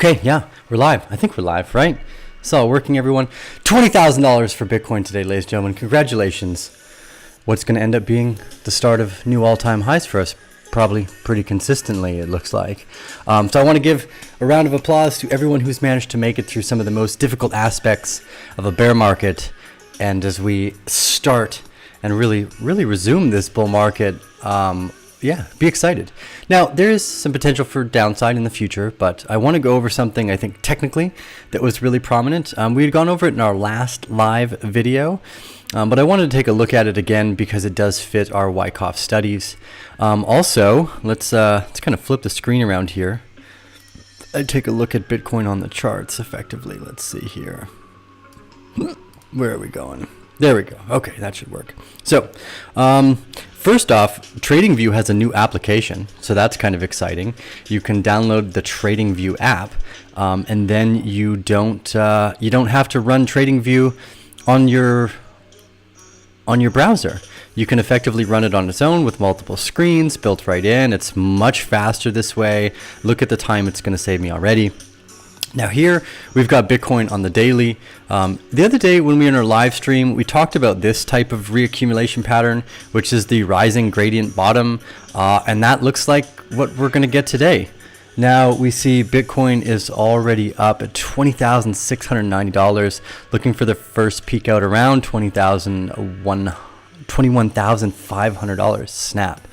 Okay, yeah, we're live. I think we're live, right? It's all working, everyone. $20,000 for Bitcoin today, ladies and gentlemen. Congratulations. What's going to end up being the start of new all-time highs for us, probably pretty consistently, it looks like. So I want to give a round of applause to everyone who's managed to make it through some of the most difficult aspects of a bear market. And as we start and really resume this bull market, yeah, be excited. Now, there is some potential for downside in the future, but I want to go over something I think technically that was really prominent. We had gone over it in our last live video, but I wanted to take a look at it again because it does fit our Wyckoff studies. Also, let's kind of flip the screen around here. I take a look at Bitcoin on the charts effectively. Let's see here. Where are we going? There we go. Okay, that should work. So, first off, TradingView has a new application, so that's kind of exciting. You can download the TradingView app, and then you don't have to run TradingView on your browser. You can effectively run it on its own with multiple screens built right in. It's much faster this way. Look at the time it's going to save me already. Now here we've got Bitcoin on the daily. The other day when we were in our live stream, we talked about this type of reaccumulation pattern, which is the rising gradient bottom, and that looks like what we're going to get today. Now we see Bitcoin is already up at $20,690, looking for the first peak out around $21,500 snap.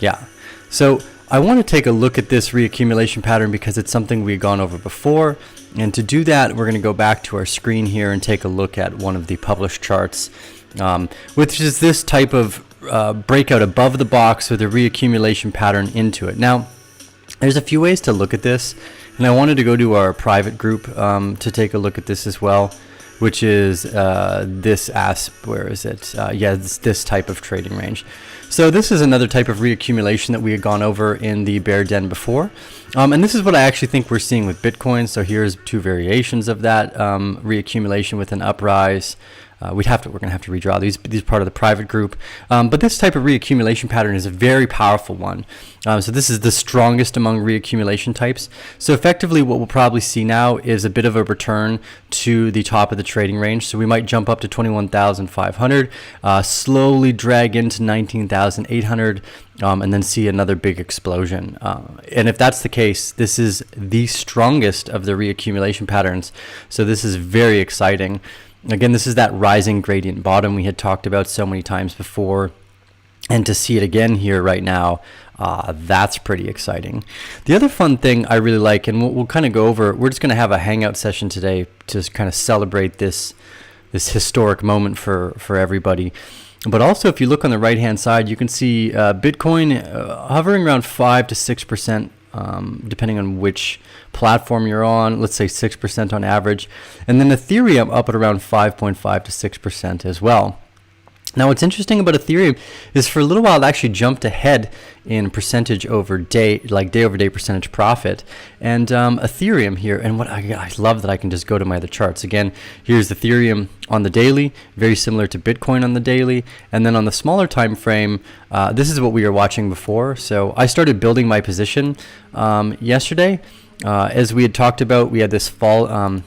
Yeah, so I want to take a look at this reaccumulation pattern because it's something we've gone over before. And to do that, we're going to go back to our screen here and take a look at one of the published charts, which is this type of breakout above the box with a reaccumulation pattern into it. Now, there's a few ways to look at this, and I wanted to go to our private group to take a look at this as well, which is where is it? Yeah, it's this type of trading range. So this is another type of reaccumulation that we had gone over in the bear den before. And this is what I actually think we're seeing with Bitcoin. So here's two variations of that reaccumulation with an uprise. We're going to have to redraw these are part of the private group. But this type of reaccumulation pattern is a very powerful one. So this is the strongest among reaccumulation types. So effectively what we'll probably see now is a bit of a return to the top of the trading range. So we might jump up to 21,500, slowly drag into 19,800, and then see another big explosion. And if that's the case, this is the strongest of the reaccumulation patterns. So this is very exciting. Again, this is that rising gradient bottom we had talked about so many times before. And to see it again here right now, that's pretty exciting. The other fun thing I really like, and we'll kind of go over, we're just going to have a hangout session today to kind of celebrate this historic moment for everybody. But also, if you look on the right-hand side, you can see Bitcoin hovering around 5 to 6%. Depending on which platform you're on, let's say 6% on average, and then Ethereum up at around 5.5 to 6% as well. Now, what's interesting about Ethereum is for a little while it actually jumped ahead in percentage over day, like day over day percentage profit. And Ethereum here, and what I love that I can just go to my other charts. Again, here's Ethereum on the daily, very similar to Bitcoin on the daily. And then on the smaller time frame, this is what we were watching before. So I started building my position yesterday. As we had talked about, we had this falling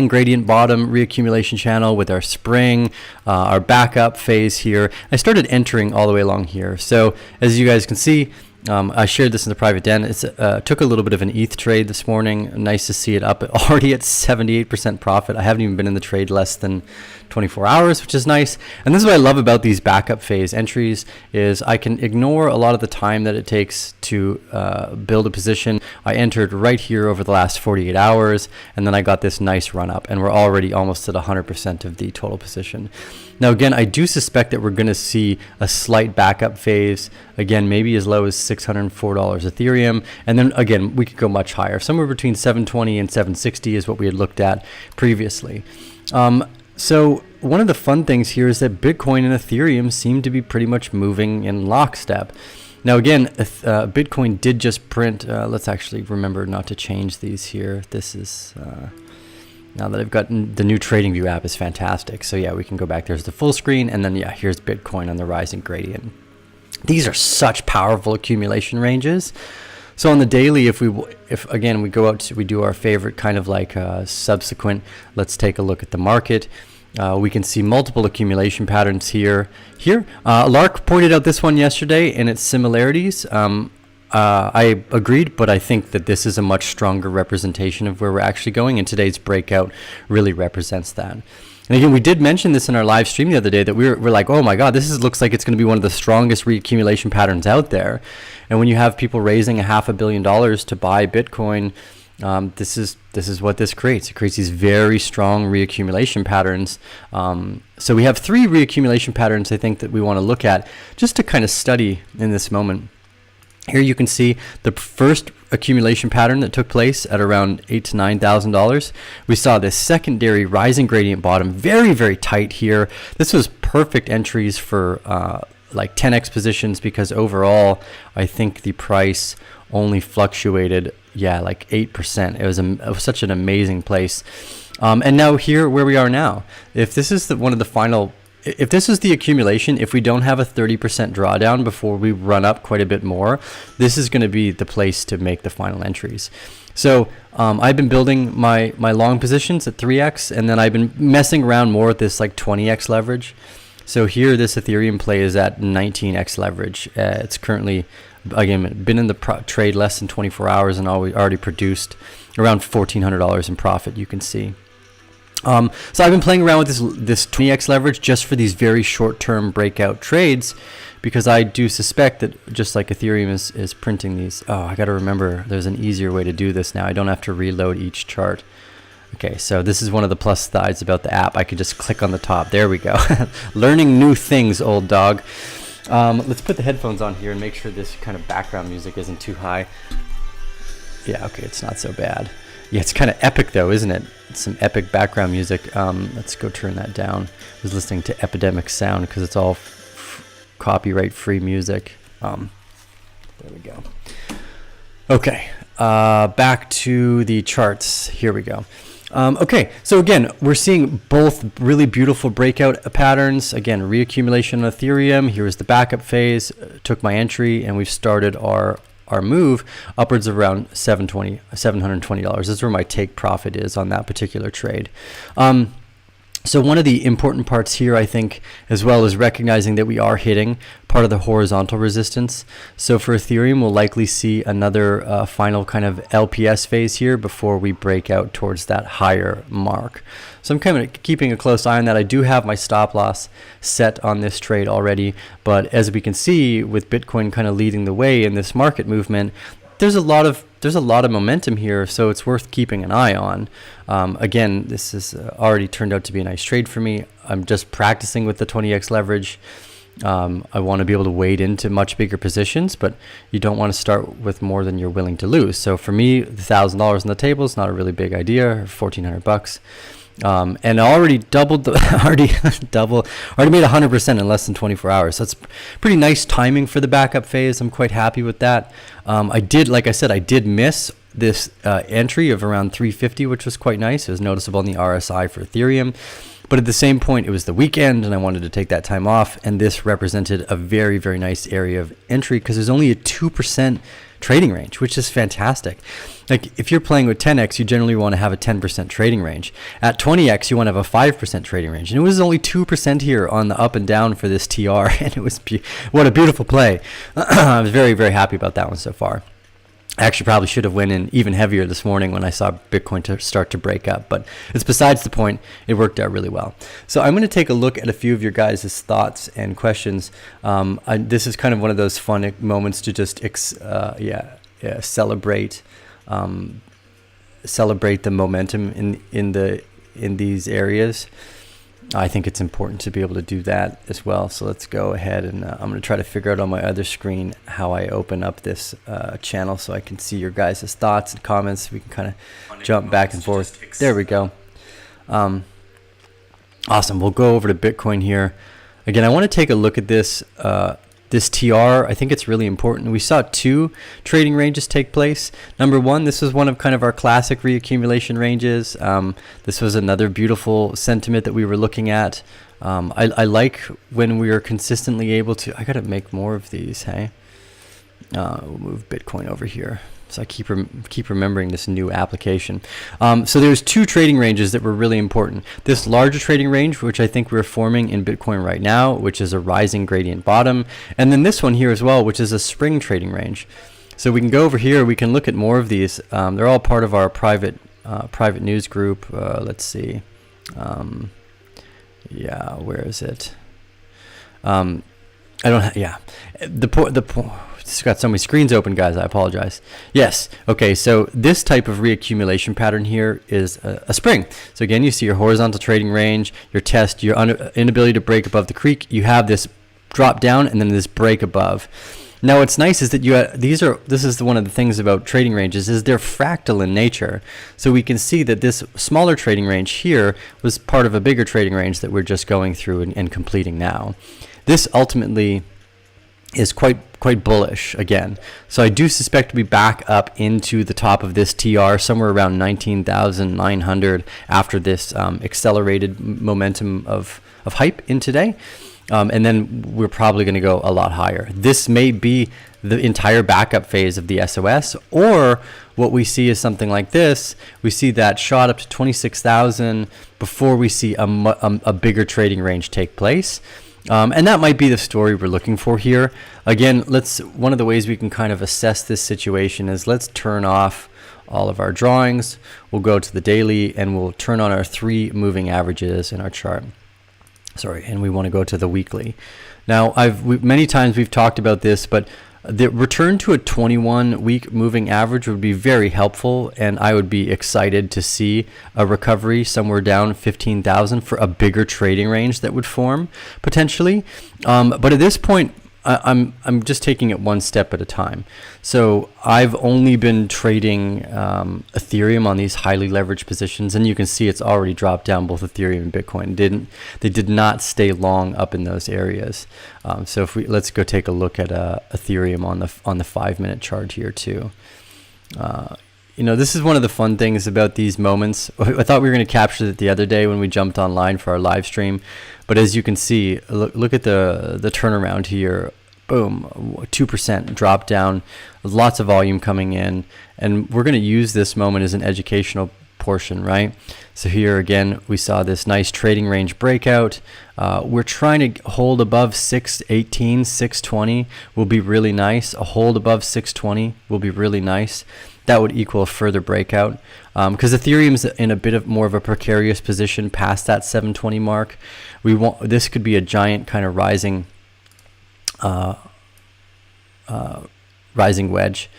gradient bottom reaccumulation channel with our spring, our backup phase here. I started entering all the way along here. So as you guys can see, I shared this in the private den. It took a little bit of an ETH trade this morning. Nice to see it up already at 78% profit. I haven't even been in the trade less than 24 hours, which is nice. And this is what I love about these backup phase entries is I can ignore a lot of the time that it takes to build a position. I entered right here over the last 48 hours, and then I got this nice run up, and we're already almost at 100% of the total position. Now, again, I do suspect that we're going to see a slight backup phase, again, maybe as low as $604 Ethereum. And then, again, we could go much higher. Somewhere between 720 and 760 is what we had looked at previously. So one of the fun things here is that Bitcoin and Ethereum seem to be pretty much moving in lockstep. Now, again, Bitcoin did just print. Let's actually remember not to change these here. This is... now that I've got the new TradingView app is fantastic. So yeah, we can go back. There's the full screen, and then yeah, here's Bitcoin on the rising gradient. These are such powerful accumulation ranges. So on the daily, if again we go out to, we do our favorite kind of like subsequent, let's take a look at the market. We can see multiple accumulation patterns here. Lark pointed out this one yesterday and its similarities. I agreed, but I think that this is a much stronger representation of where we're actually going, and today's breakout really represents that. And again, we did mention this in our live stream the other day that we're like, oh my God, looks like it's going to be one of the strongest reaccumulation patterns out there. And when you have people raising $500 million to buy Bitcoin, this is what this creates. It creates these very strong reaccumulation patterns. So we have 3 reaccumulation patterns I think that we want to look at just to kind of study in this moment. Here you can see the first accumulation pattern that took place at around $8,000 to $9,000. We saw this secondary rising gradient bottom, very, very tight here. This was perfect entries for like 10x positions, because overall I think the price only fluctuated, like 8%. It was such an amazing place. And now here where we are now, if this is if this is the accumulation, if we don't have a 30% drawdown before we run up quite a bit more, this is going to be the place to make the final entries. So I've been building my long positions at 3x, and then I've been messing around more with this like 20x leverage. So here this Ethereum play is at 19x leverage. It's currently, again, been in the trade less than 24 hours and already produced around $1,400 in profit, you can see. So I've been playing around with this 20x leverage just for these very short-term breakout trades, because I do suspect that just like Ethereum is printing these. Oh, I got to remember there's an easier way to do this now. I don't have to reload each chart. Okay, so this is one of the plus sides about the app. I could just click on the top. There we go. Learning new things, old dog. Let's put the headphones on here and make sure this kind of background music isn't too high. Yeah, okay, it's not so bad. Yeah, it's kind of epic though, isn't it? It's some epic background music. Let's go turn that down. I was listening to Epidemic Sound because it's all copyright free music. There we go. Okay, back to the charts. Here we go. Okay, so again, we're seeing both really beautiful breakout patterns. Again, reaccumulation on Ethereum. Here is the backup phase. Took my entry, and we've started our move upwards of around $720. This is where my take profit is on that particular trade. So one of the important parts here, I think, as well, is recognizing that we are hitting part of the horizontal resistance. So for Ethereum, we'll likely see another final kind of LPS phase here before we break out towards that higher mark. So I'm kind of keeping a close eye on that. I do have my stop loss set on this trade already, but as we can see, with Bitcoin kind of leading the way in this market movement, there's a lot of momentum here, so it's worth keeping an eye on. Again, this has already turned out to be a nice trade for me. I'm just practicing with the 20x leverage. I want to be able to wade into much bigger positions, but you don't want to start with more than you're willing to lose. So for me, the $1,000 on the table is not a really big idea, or $1,400. And I already doubled already made 100% in less than 24 hours. So that's pretty nice timing for the backup phase. I'm quite happy with that. Like I said, I did miss this entry of around 350, which was quite nice. It was noticeable in the RSI for Ethereum. But at the same point, it was the weekend, and I wanted to take that time off. And this represented a very, very nice area of entry because there's only a 2% trading range, which is fantastic. Like if you're playing with 10x, you generally want to have a 10% trading range. At 20x, you want to have a 5% trading range. And it was only 2% here on the up and down for this TR. And it was, what a beautiful play. I was very, very happy about that one so far. I actually probably should have went in even heavier this morning when I saw Bitcoin start to break up, but it's besides the point. It worked out really well. So I'm going to take a look at a few of your guys' thoughts and questions. This is kind of one of those fun moments to just celebrate the momentum in these areas. I think it's important to be able to do that as well. So let's go ahead and I'm going to try to figure out on my other screen how I open up this channel so I can see your guys' thoughts and comments. We can kind of jump back and forth. There we go. Awesome. We'll go over to Bitcoin here. Again, I want to take a look at this TR. I think it's really important. We saw 2 trading ranges take place. Number 1, this was one of kind of our classic reaccumulation ranges. This was another beautiful sentiment that we were looking at. I like when we are consistently able to, I got to make more of these, hey? We'll move Bitcoin over here. So I keep remembering this new application. So there's two trading ranges that were really important. This larger trading range, which I think we're forming in Bitcoin right now, which is a rising gradient bottom. And then this one here as well, which is a spring trading range. So we can go over here. We can look at more of these. They're all part of our private news group. Let's see. Yeah, where is it? It's got so many screens open, guys. I apologize. Yes. Okay. So this type of reaccumulation pattern here is a spring. So again, you see your horizontal trading range, your test, your inability to break above the creek. You have this drop down and then this break above. Now, what's nice is that this is one of the things about trading ranges is they're fractal in nature. So we can see that this smaller trading range here was part of a bigger trading range that we're just going through and completing now. This ultimately is quite bullish again. So I do suspect to be back up into the top of this TR somewhere around 19,900 after this accelerated momentum of hype in today. And then we're probably going to go a lot higher. This may be the entire backup phase of the SOS, or what we see is something like this. We see that shot up to 26,000 before we see a bigger trading range take place. And that might be the story we're looking for here. Again, one of the ways we can kind of assess this situation is let's turn off all of our drawings. We'll go to the daily and we'll turn on our 3 moving averages in our chart. And we want to go to the weekly. Now, many times we've talked about this, but the return to a 21-week moving average would be very helpful, and I would be excited to see a recovery somewhere down 15,000 for a bigger trading range that would form potentially. But at this point, I'm just taking it one step at a time. So I've only been trading Ethereum on these highly leveraged positions, and you can see it's already dropped down. Both Ethereum and Bitcoin they did not stay long up in those areas. So let's go take a look at Ethereum on the 5-minute chart here too. This is one of the fun things about these moments. I thought we were going to capture it the other day when we jumped online for our live stream. But as you can see, look at the turnaround here. Boom, 2% drop down, lots of volume coming in. And we're going to use this moment as an educational portion, right? So here again, we saw this nice trading range breakout. We're trying to hold above 618, 620 will be really nice. A hold above 620 will be really nice. That would equal a further breakout because Ethereum's in a bit of more of a precarious position past that 720 mark. This could be a giant kind of rising wedge.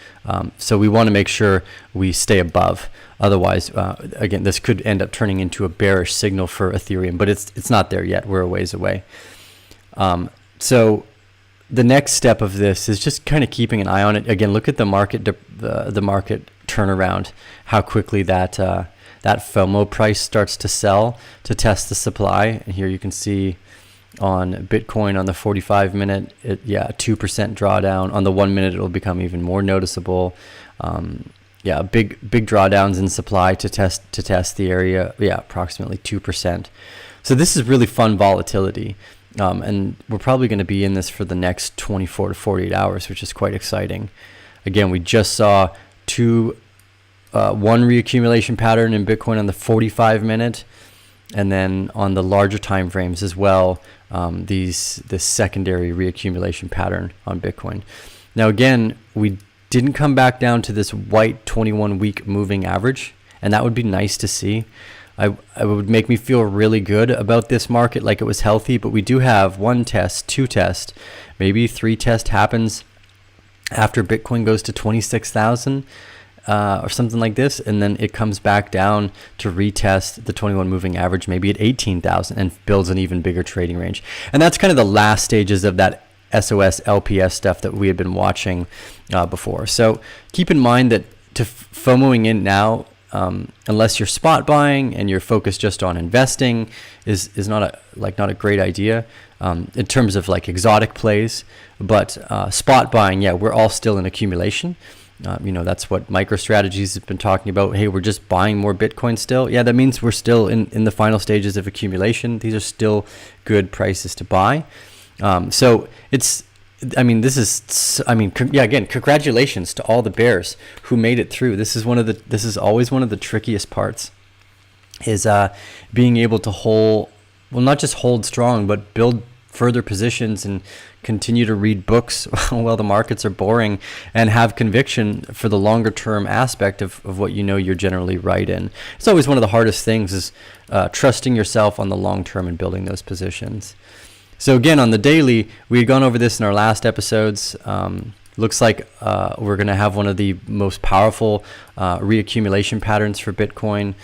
So we want to make sure we stay above. Otherwise, again, this could end up turning into a bearish signal for Ethereum, but it's not there yet. We're a ways away. So the next step of this is just kind of keeping an eye on it. Again, look at the market turnaround, how quickly that FOMO price starts to sell to test the supply. And here you can see on Bitcoin on the 45-minute, 2% drawdown. On the 1-minute, it will become even more noticeable. Big drawdowns in supply to test the area. Approximately 2%. So this is really fun volatility. And we're probably going to be in this for the next 24 to 48 hours, which is quite exciting. Again, we just saw one reaccumulation pattern in Bitcoin on the 45-minute, and then on the larger time frames as well, this secondary reaccumulation pattern on Bitcoin. Now, again, we didn't come back down to this white 21-week moving average, and that would be nice to see. I would make me feel really good about this market, like it was healthy, but we do have 1 test, 2 test, maybe 3 test happens after Bitcoin goes to 26,000 or something like this, and then it comes back down to retest the 21 moving average, maybe at 18,000, and builds an even bigger trading range. And that's kind of the last stages of that SOS LPS stuff that we had been watching before. So keep in mind that to FOMOing in now, unless you're spot buying and you're focused just on investing, is not a great idea in terms of like exotic plays. But spot buying, we're all still in accumulation. That's what MicroStrategies has been talking about. Hey, we're just buying more Bitcoin still. Yeah, that means we're still in the final stages of accumulation. These are still good prices to buy. So it's I mean, again, congratulations to all the bears who made it through. This is always one of the trickiest parts, is being able to not just hold strong, but build further positions and continue to read books while the markets are boring, and have conviction for the longer term aspect of what you're generally right in. It's always one of the hardest things, is trusting yourself on the long term and building those positions. So again, on the daily, we had gone over this in our last episodes. Looks like we're going to have one of the most powerful reaccumulation patterns for Bitcoin,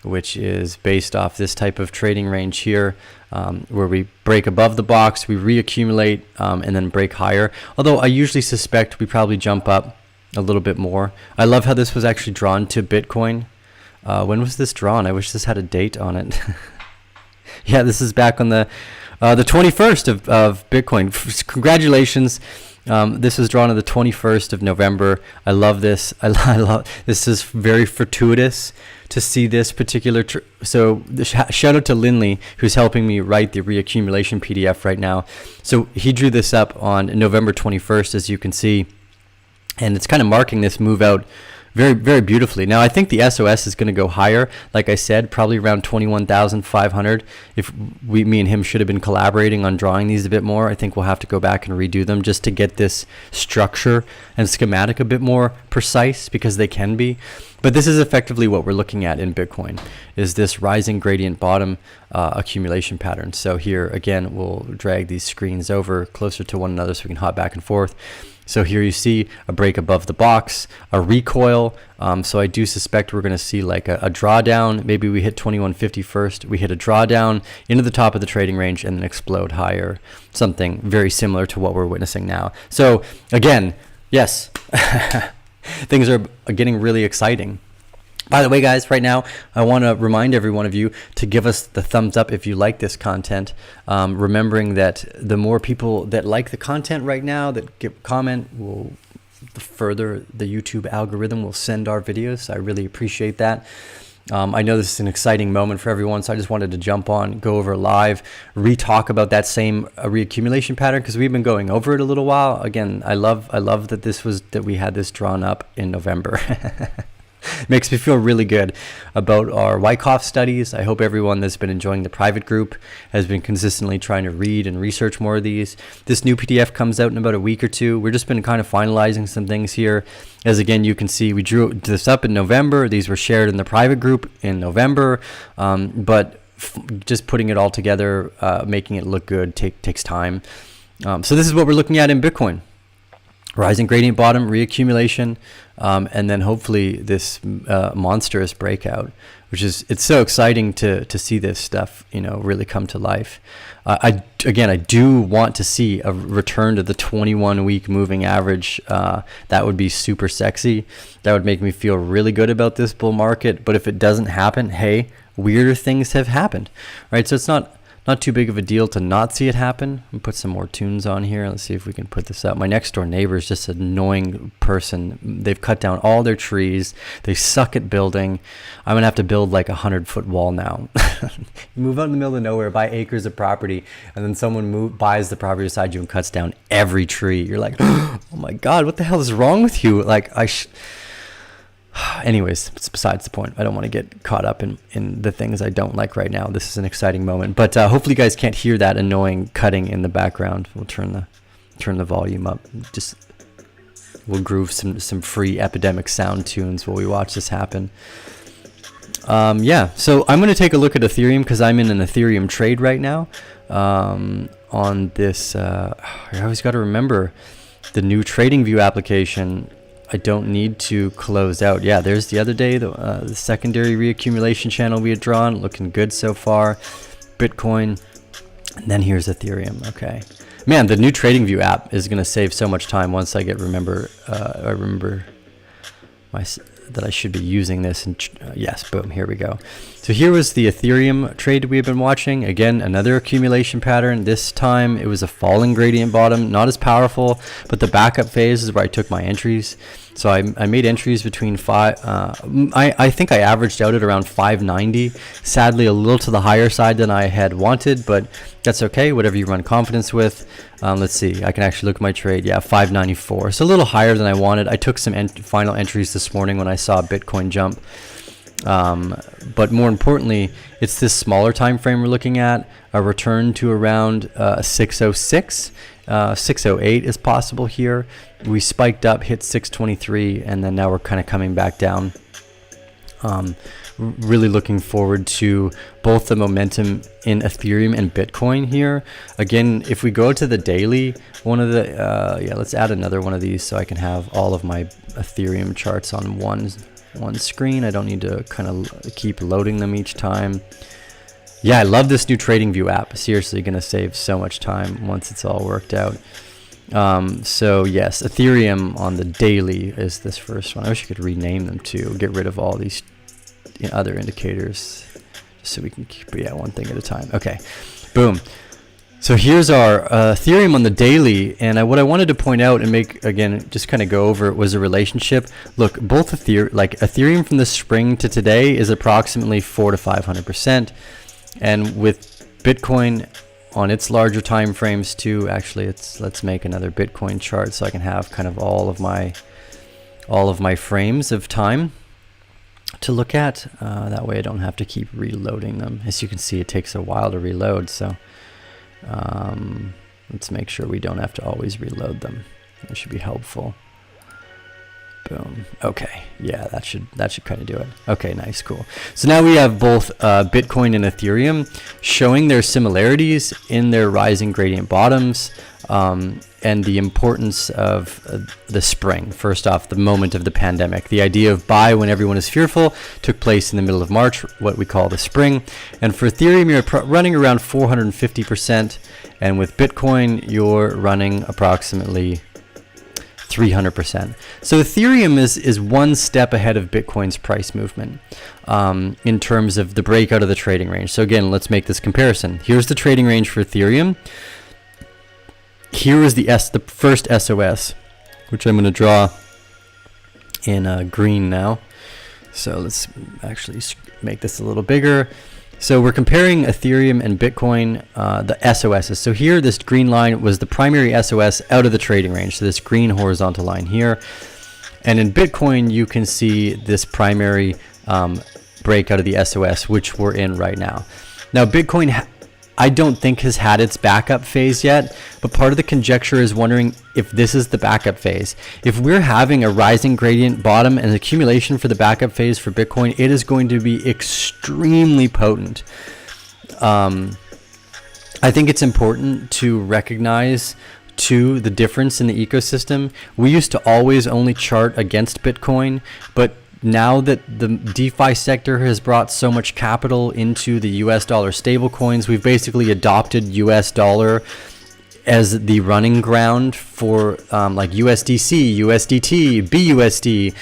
which is based off this type of trading range here, where we break above the box, we reaccumulate, and then break higher. Although I usually suspect we probably jump up a little bit more. I love how this was actually drawn to Bitcoin. When was this drawn? I wish this had a date on it. Yeah, this is back on the 21st of Bitcoin. Congratulations. This was drawn on the 21st of November. I love this. I love this. Is very fortuitous to see this particular. So shout out to Linley, who's helping me write the reaccumulation PDF right now. So he drew this up on November 21st, as you can see, and it's kind of marking this move out very, very beautifully. Now, I think the SOS is going to go higher. Like I said, probably around 21,500. If me and him should have been collaborating on drawing these a bit more, I think we'll have to go back and redo them just to get this structure and schematic a bit more precise, because they can be. But this is effectively what we're looking at in Bitcoin, is this rising gradient bottom accumulation pattern. So here, again, we'll drag these screens over closer to one another so we can hop back and forth. So here you see a break above the box, a recoil. So I do suspect we're going to see like a drawdown. Maybe we hit 2150 first. We hit a drawdown into the top of the trading range and then explode higher. Something very similar to what we're witnessing now. So again, yes, things are getting really exciting. By the way, guys, right now, I want to remind every one of you to give us the thumbs up if you like this content. Remembering that the more people that like the content right now, that comment, the further the YouTube algorithm will send our videos. So I really appreciate that. I know this is an exciting moment for everyone, so I just wanted to jump on, go over live, re-talk about that same reaccumulation pattern, because we've been going over it a little while. Again, I love that we had this drawn up in November. Makes me feel really good about our Wyckoff studies. I hope everyone that's been enjoying the private group has been consistently trying to read and research more of these. This new PDF comes out in about a week or two. We've just been kind of finalizing some things here. As again, you can see, we drew this up in November. These were shared in the private group in November, but just putting it all together, making it look good takes time. So this is what we're looking at in Bitcoin. Rising gradient bottom, reaccumulation, and then hopefully this monstrous breakout, which is, it's so exciting to see this stuff, really come to life. I do want to see a return to the 21-week moving average. That would be super sexy. That would make me feel really good about this bull market. But if it doesn't happen, hey, weirder things have happened, right? So it's not too big of a deal to not see it happen. I'll put some more tunes on here. Let's see if we can put this up. My next door neighbor is just an annoying person. They've cut down all their trees. They suck at building. I'm going to have to build like 100-foot wall now. You move out in the middle of nowhere, buy acres of property, and then someone buys the property beside you and cuts down every tree. You're like, oh my God, what the hell is wrong with you? Like, anyways, it's besides the point. I don't want to get caught up in the things I don't like right now. This is an exciting moment, but hopefully you guys can't hear that annoying cutting in the background. We'll turn the volume up. We'll groove some free epidemic sound tunes while we watch this happen. So I'm going to take a look at Ethereum, because I'm in an Ethereum trade right now. On this, I always got to remember the new TradingView application. I don't need to close out. Yeah, there's the other day, the secondary reaccumulation channel we had drawn, looking good so far. Bitcoin, and then here's Ethereum. Okay, man, the new TradingView app is going to save so much time once I remember that I should be using this. And yes, boom, here we go. So here was the Ethereum trade we have been watching. Again, another accumulation pattern. This time it was a falling gradient bottom, not as powerful, but the backup phase is where I took my entries. So I made entries between I think I averaged out at around 590. Sadly, a little to the higher side than I had wanted, but that's okay. Whatever you run confidence with. Let's see, I can actually look at my trade. Yeah, 594. So a little higher than I wanted. I took some final entries this morning when I saw Bitcoin jump. But more importantly, it's this smaller time frame we're looking at, a return to around 606. 608 is possible here. We spiked up, hit 623, and then now we're kind of coming back down. Really looking forward to both the momentum in Ethereum and Bitcoin here. Again, if we go to the daily, one of the let's add another one of these so I can have all of my Ethereum charts on one screen. I don't need to kind of keep loading them each time. Yeah, I love this new TradingView app. Seriously, gonna save so much time once it's all worked out. So yes, Ethereum on the daily is this first one. I wish I could rename them too, get rid of all these other indicators just so we can keep one thing at a time. Okay, boom. So here's our Ethereum on the daily, and what I wanted to point out and make, again, just kind of go over it was a relationship. Look, both Ethereum from the spring to today is approximately 400 to 500%, and with Bitcoin on its larger time frames too. Actually, let's make another Bitcoin chart so I can have kind of all of my frames of time to look at. That way I don't have to keep reloading them. As you can see, it takes a while to reload, so let's make sure we don't have to always reload them. That should be helpful. Boom. Okay, yeah, that should kind of do it. Okay, nice, cool. So now we have both Bitcoin and Ethereum showing their similarities in their rising gradient bottoms, and the importance of the spring. First off, the moment of the pandemic. The idea of buy when everyone is fearful took place in the middle of March, what we call the spring. And for Ethereum, you're running around 450%, and with Bitcoin, you're running approximately 300%. So Ethereum is one step ahead of Bitcoin's price movement in terms of the breakout of the trading range. So again, let's make this comparison. Here's the trading range for Ethereum. Here is the first SOS, which I'm going to draw in green now. So let's actually make this a little bigger. So we're comparing Ethereum and Bitcoin, the SOSs. So here, this green line was the primary SOS out of the trading range. So this green horizontal line here. And in Bitcoin, you can see this primary breakout of the SOS, which we're in right now. Now, Bitcoin, I don't think has had its backup phase yet, but part of the conjecture is wondering if this is the backup phase. If we're having a rising gradient bottom and accumulation for the backup phase for Bitcoin, it is going to be extremely potent. I think it's important to recognize too the difference in the ecosystem. We used to always only chart against Bitcoin, but now that the DeFi sector has brought so much capital into the US dollar stablecoins, we've basically adopted US dollar as the running ground for like USDC, USDT, BUSD.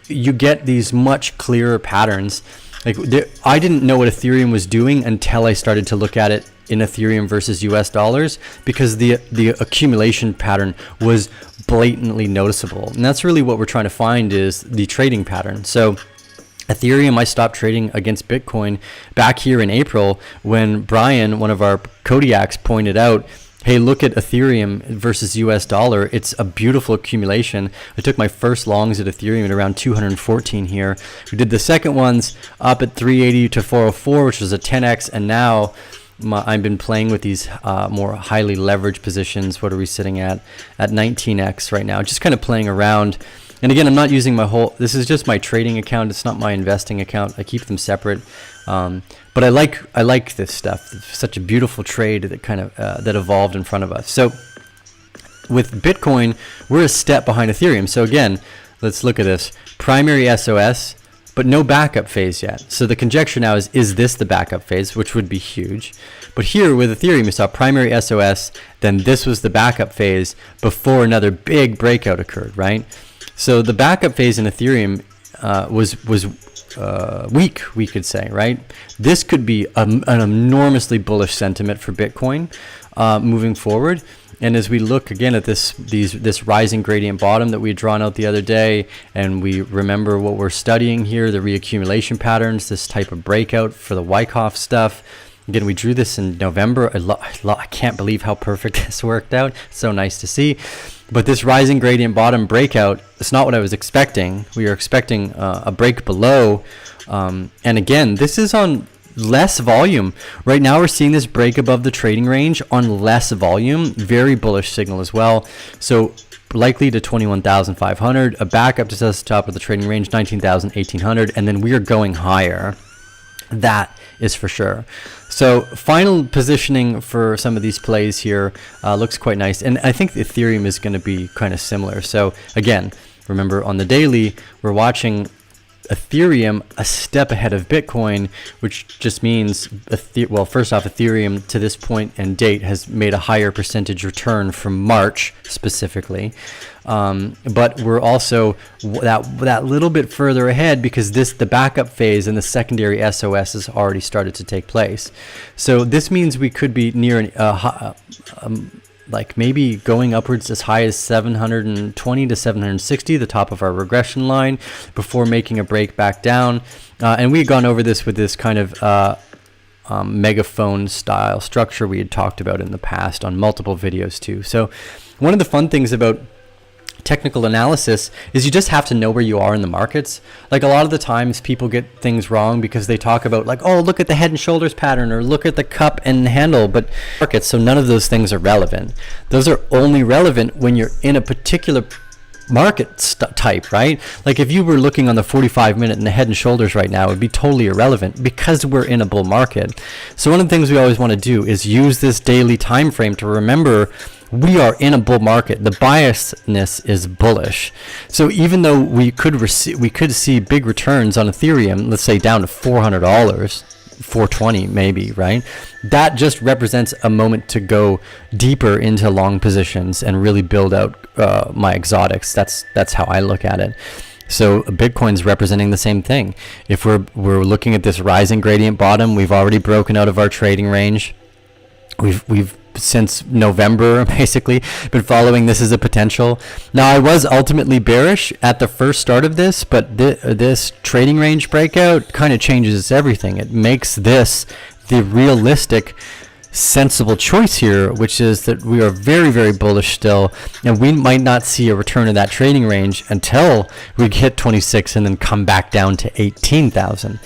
You get these much clearer patterns. I didn't know what Ethereum was doing until I started to look at it in Ethereum versus US dollars, because the accumulation pattern was blatantly noticeable. And that's really what we're trying to find, is the trading pattern. So Ethereum, I stopped trading against Bitcoin back here in April when Brian, one of our Kodiaks, pointed out, hey, look at Ethereum versus US dollar. It's a beautiful accumulation. I took my first longs at Ethereum at around 214 here. We did the second ones up at 380 to 404, which was a 10x, and now I've been playing with these more highly leveraged positions. What are we sitting at 19x right now? Just kind of playing around. And again, I'm not using this is just my trading account. It's not my investing account. I keep them separate. But I like this stuff. It's such a beautiful trade that kind of that evolved in front of us. So with Bitcoin, we're a step behind Ethereum. So again, let's look at this. Primary SOS, but no backup phase yet. So the conjecture now is this the backup phase, which would be huge. But here with Ethereum, you saw primary SOS, then this was the backup phase before another big breakout occurred, right? So the backup phase in Ethereum was weak, we could say, right? This could be an enormously bullish sentiment for Bitcoin moving forward. And as we look again at this rising gradient bottom that we had drawn out the other day, and we remember what we're studying here, the reaccumulation patterns, this type of breakout for the Wyckoff stuff, Again, we drew this in November. I can't believe how perfect this worked out. So nice to see. But this rising gradient bottom breakout, it's not what I was expecting. We were expecting a break below. And again, this is on less volume. Right now we're seeing this break above the trading range on less volume. Very bullish signal as well. So likely to 21,500, a back up to the top of the trading range, 19,000, 1,800, and then we are going higher. That is for sure. So final positioning for some of these plays here looks quite nice. And I think Ethereum is going to be kind of similar. So again, remember on the daily, we're watching Ethereum a step ahead of Bitcoin, which just means, well, first off, Ethereum to this point and date has made a higher percentage return from March specifically. But we're also that little bit further ahead because the backup phase and the secondary SOS has already started to take place. So this means we could be near like maybe going upwards as high as 720 to 760, the top of our regression line, before making a break back down. And we had gone over this with this kind of megaphone style structure we had talked about in the past on multiple videos too. So one of the fun things about technical analysis is you just have to know where you are in the markets. Like a lot of the times people get things wrong because they talk about like, oh, look at the head and shoulders pattern or look at the cup and handle, but markets. So none of those things are relevant. Those are only relevant when you're in a particular market type, right? Like if you were looking on the 45-minute and the head and shoulders right now, it would be totally irrelevant because we're in a bull market. So one of the things we always want to do is use this daily time frame to remember we are in a bull market. The biasness is bullish. So even though we could see big returns on Ethereum, let's say down to $400, $420 maybe, right? That just represents a moment to go deeper into long positions and really build out my exotics. That's how I look at it. So Bitcoin's representing the same thing. If we're looking at this rising gradient bottom, we've already broken out of our trading range. We've since November basically been following this as a potential. Now I was ultimately bearish at the first start of this, but this trading range breakout kind of changes everything. It makes this the realistic sensible choice here, which is that we are very, very bullish still, and we might not see a return to that trading range until we hit 26 and then come back down to 18,000.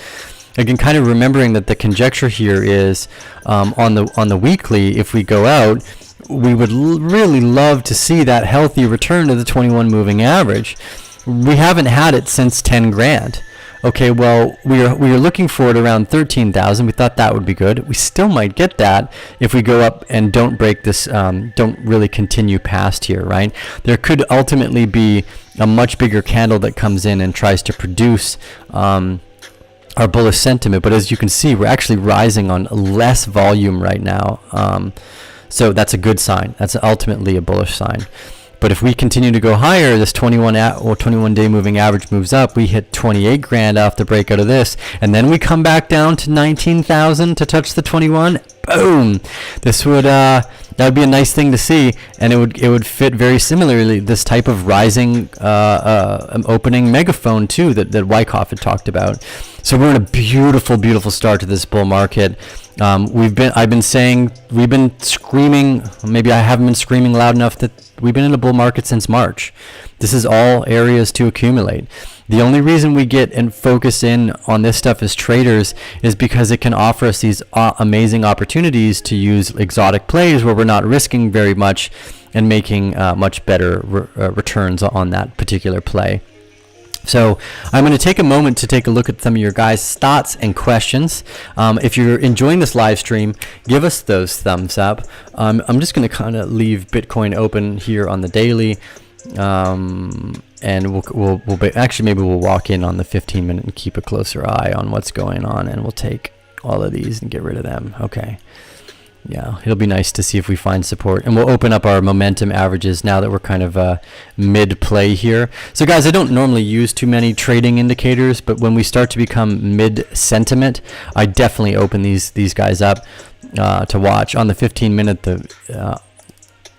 Again, kind of remembering that the conjecture here is on the weekly, if we go out, we would really love to see that healthy return to the 21 moving average. We haven't had it since 10 grand. Okay, well, we are looking for it around 13,000. We thought that would be good. We still might get that if we go up and don't break this, don't really continue past here, right? There could ultimately be a much bigger candle that comes in and tries to produce our bullish sentiment, but as you can see, we're actually rising on less volume right now. So that's a good sign. That's ultimately a bullish sign. But if we continue to go higher, this 21-day moving average moves up. We hit 28 grand off the breakout of this, and then we come back down to 19,000 to touch the 21. Boom! This would that would be a nice thing to see, and it would fit very similarly this type of rising opening megaphone too that Wyckoff had talked about. So we're in a beautiful, beautiful start to this bull market. We've been screaming. Maybe I haven't been screaming loud enough that we've been in a bull market since March. This is all areas to accumulate. The only reason we get and focus in on this stuff as traders is because it can offer us these amazing opportunities to use exotic plays where we're not risking very much and making much better returns on that particular play. So I'm going to take a moment to take a look at some of your guys' thoughts and questions. If you're enjoying this live stream, give us those thumbs up. I'm just going to kind of leave Bitcoin open here on the daily, and maybe we'll walk in on the 15-minute and keep a closer eye on what's going on, and we'll take all of these and get rid of them. Okay. Yeah, it'll be nice to see if we find support, and we'll open up our momentum averages now that we're kind of mid-play here. So guys, I don't normally use too many trading indicators, but when we start to become mid-sentiment, I definitely open these guys up to watch. On the 15-minute,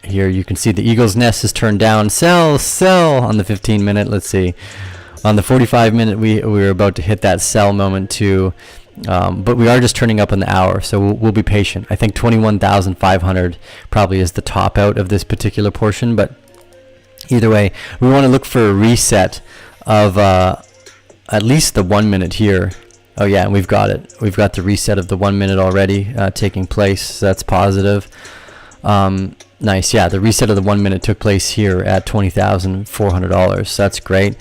here you can see the eagle's nest is turned down. Sell on the 15-minute. Let's see. On the 45-minute, we were about to hit that sell moment too. But we are just turning up in the hour, so we'll be patient. I think 21,500 probably is the top out of this particular portion, but either way, we want to look for a reset of at least the 1 minute here. Oh yeah, and we've got it. We've got the reset of the 1 minute already taking place, so that's positive. Nice, yeah, the reset of the 1 minute took place here at $20,400, so that's great.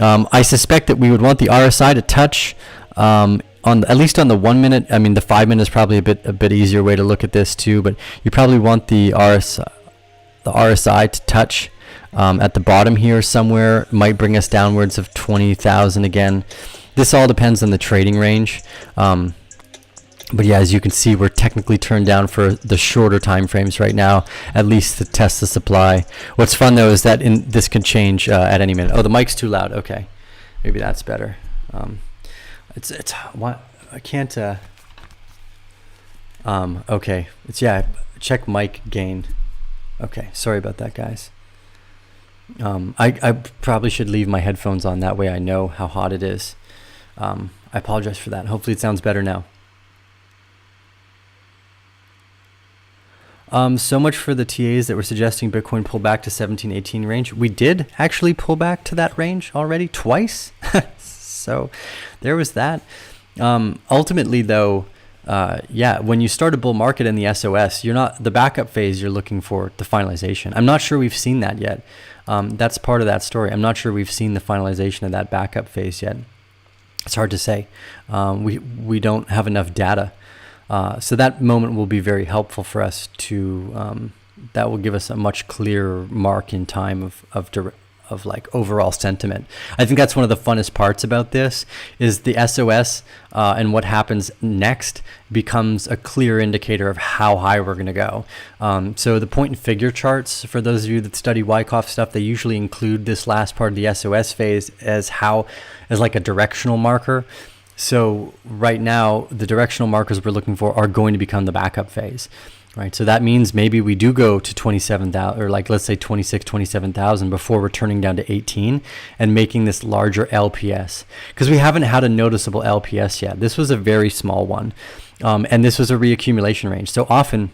I suspect that we would want the RSI to touch on at least on the 1 minute. I mean, the 5 minute is probably a bit easier way to look at this too, but you probably want the RSI to touch at the bottom here somewhere. Might bring us downwards of 20,000 again. This all depends on the trading range. But yeah, as you can see, we're technically turned down for the shorter time frames right now, at least to test the supply. What's fun though is that this can change at any minute. Oh, the mic's too loud. Okay, maybe that's better. It's what I can't. Okay, it's check mic gain. Okay, sorry about that, guys. I probably should leave my headphones on, that way I know how hot it is. I apologize for that. Hopefully it sounds better now. So much for the TAs that were suggesting Bitcoin pull back to 17-18 range. We did actually pull back to that range already twice. So there was that. Ultimately though, when you start a bull market in the SOS, you're not the backup phase, you're looking for the finalization. I'm not sure we've seen that yet. That's part of that story. I'm not sure we've seen the finalization of that backup phase yet. It's hard to say. We don't have enough data. So that moment will be very helpful for us to, that will give us a much clearer mark in time of like overall sentiment. I think that's one of the funnest parts about this is the SOS and what happens next becomes a clear indicator of how high we're going to go. So the point and figure charts, for those of you that study Wyckoff stuff, they usually include this last part of the SOS phase as like a directional marker. So right now, the directional markers we're looking for are going to become the backup phase, right? So that means maybe we do go to 27,000, or like let's say 26, 27,000 before we're turning down to 18 and making this larger LPS, because we haven't had a noticeable LPS yet. This was a very small one, and this was a reaccumulation range. So often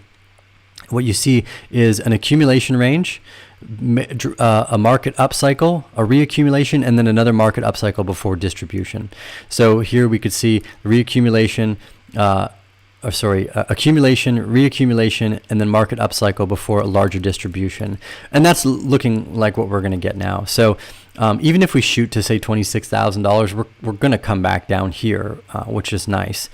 what you see is an accumulation range, a market upcycle, a reaccumulation, and then another market upcycle before distribution. So here we could see reaccumulation, accumulation, reaccumulation, and then market upcycle before a larger distribution. And that's looking like what we're going to get now. So even if we shoot to say $26,000, we're going to come back down here, which is nice.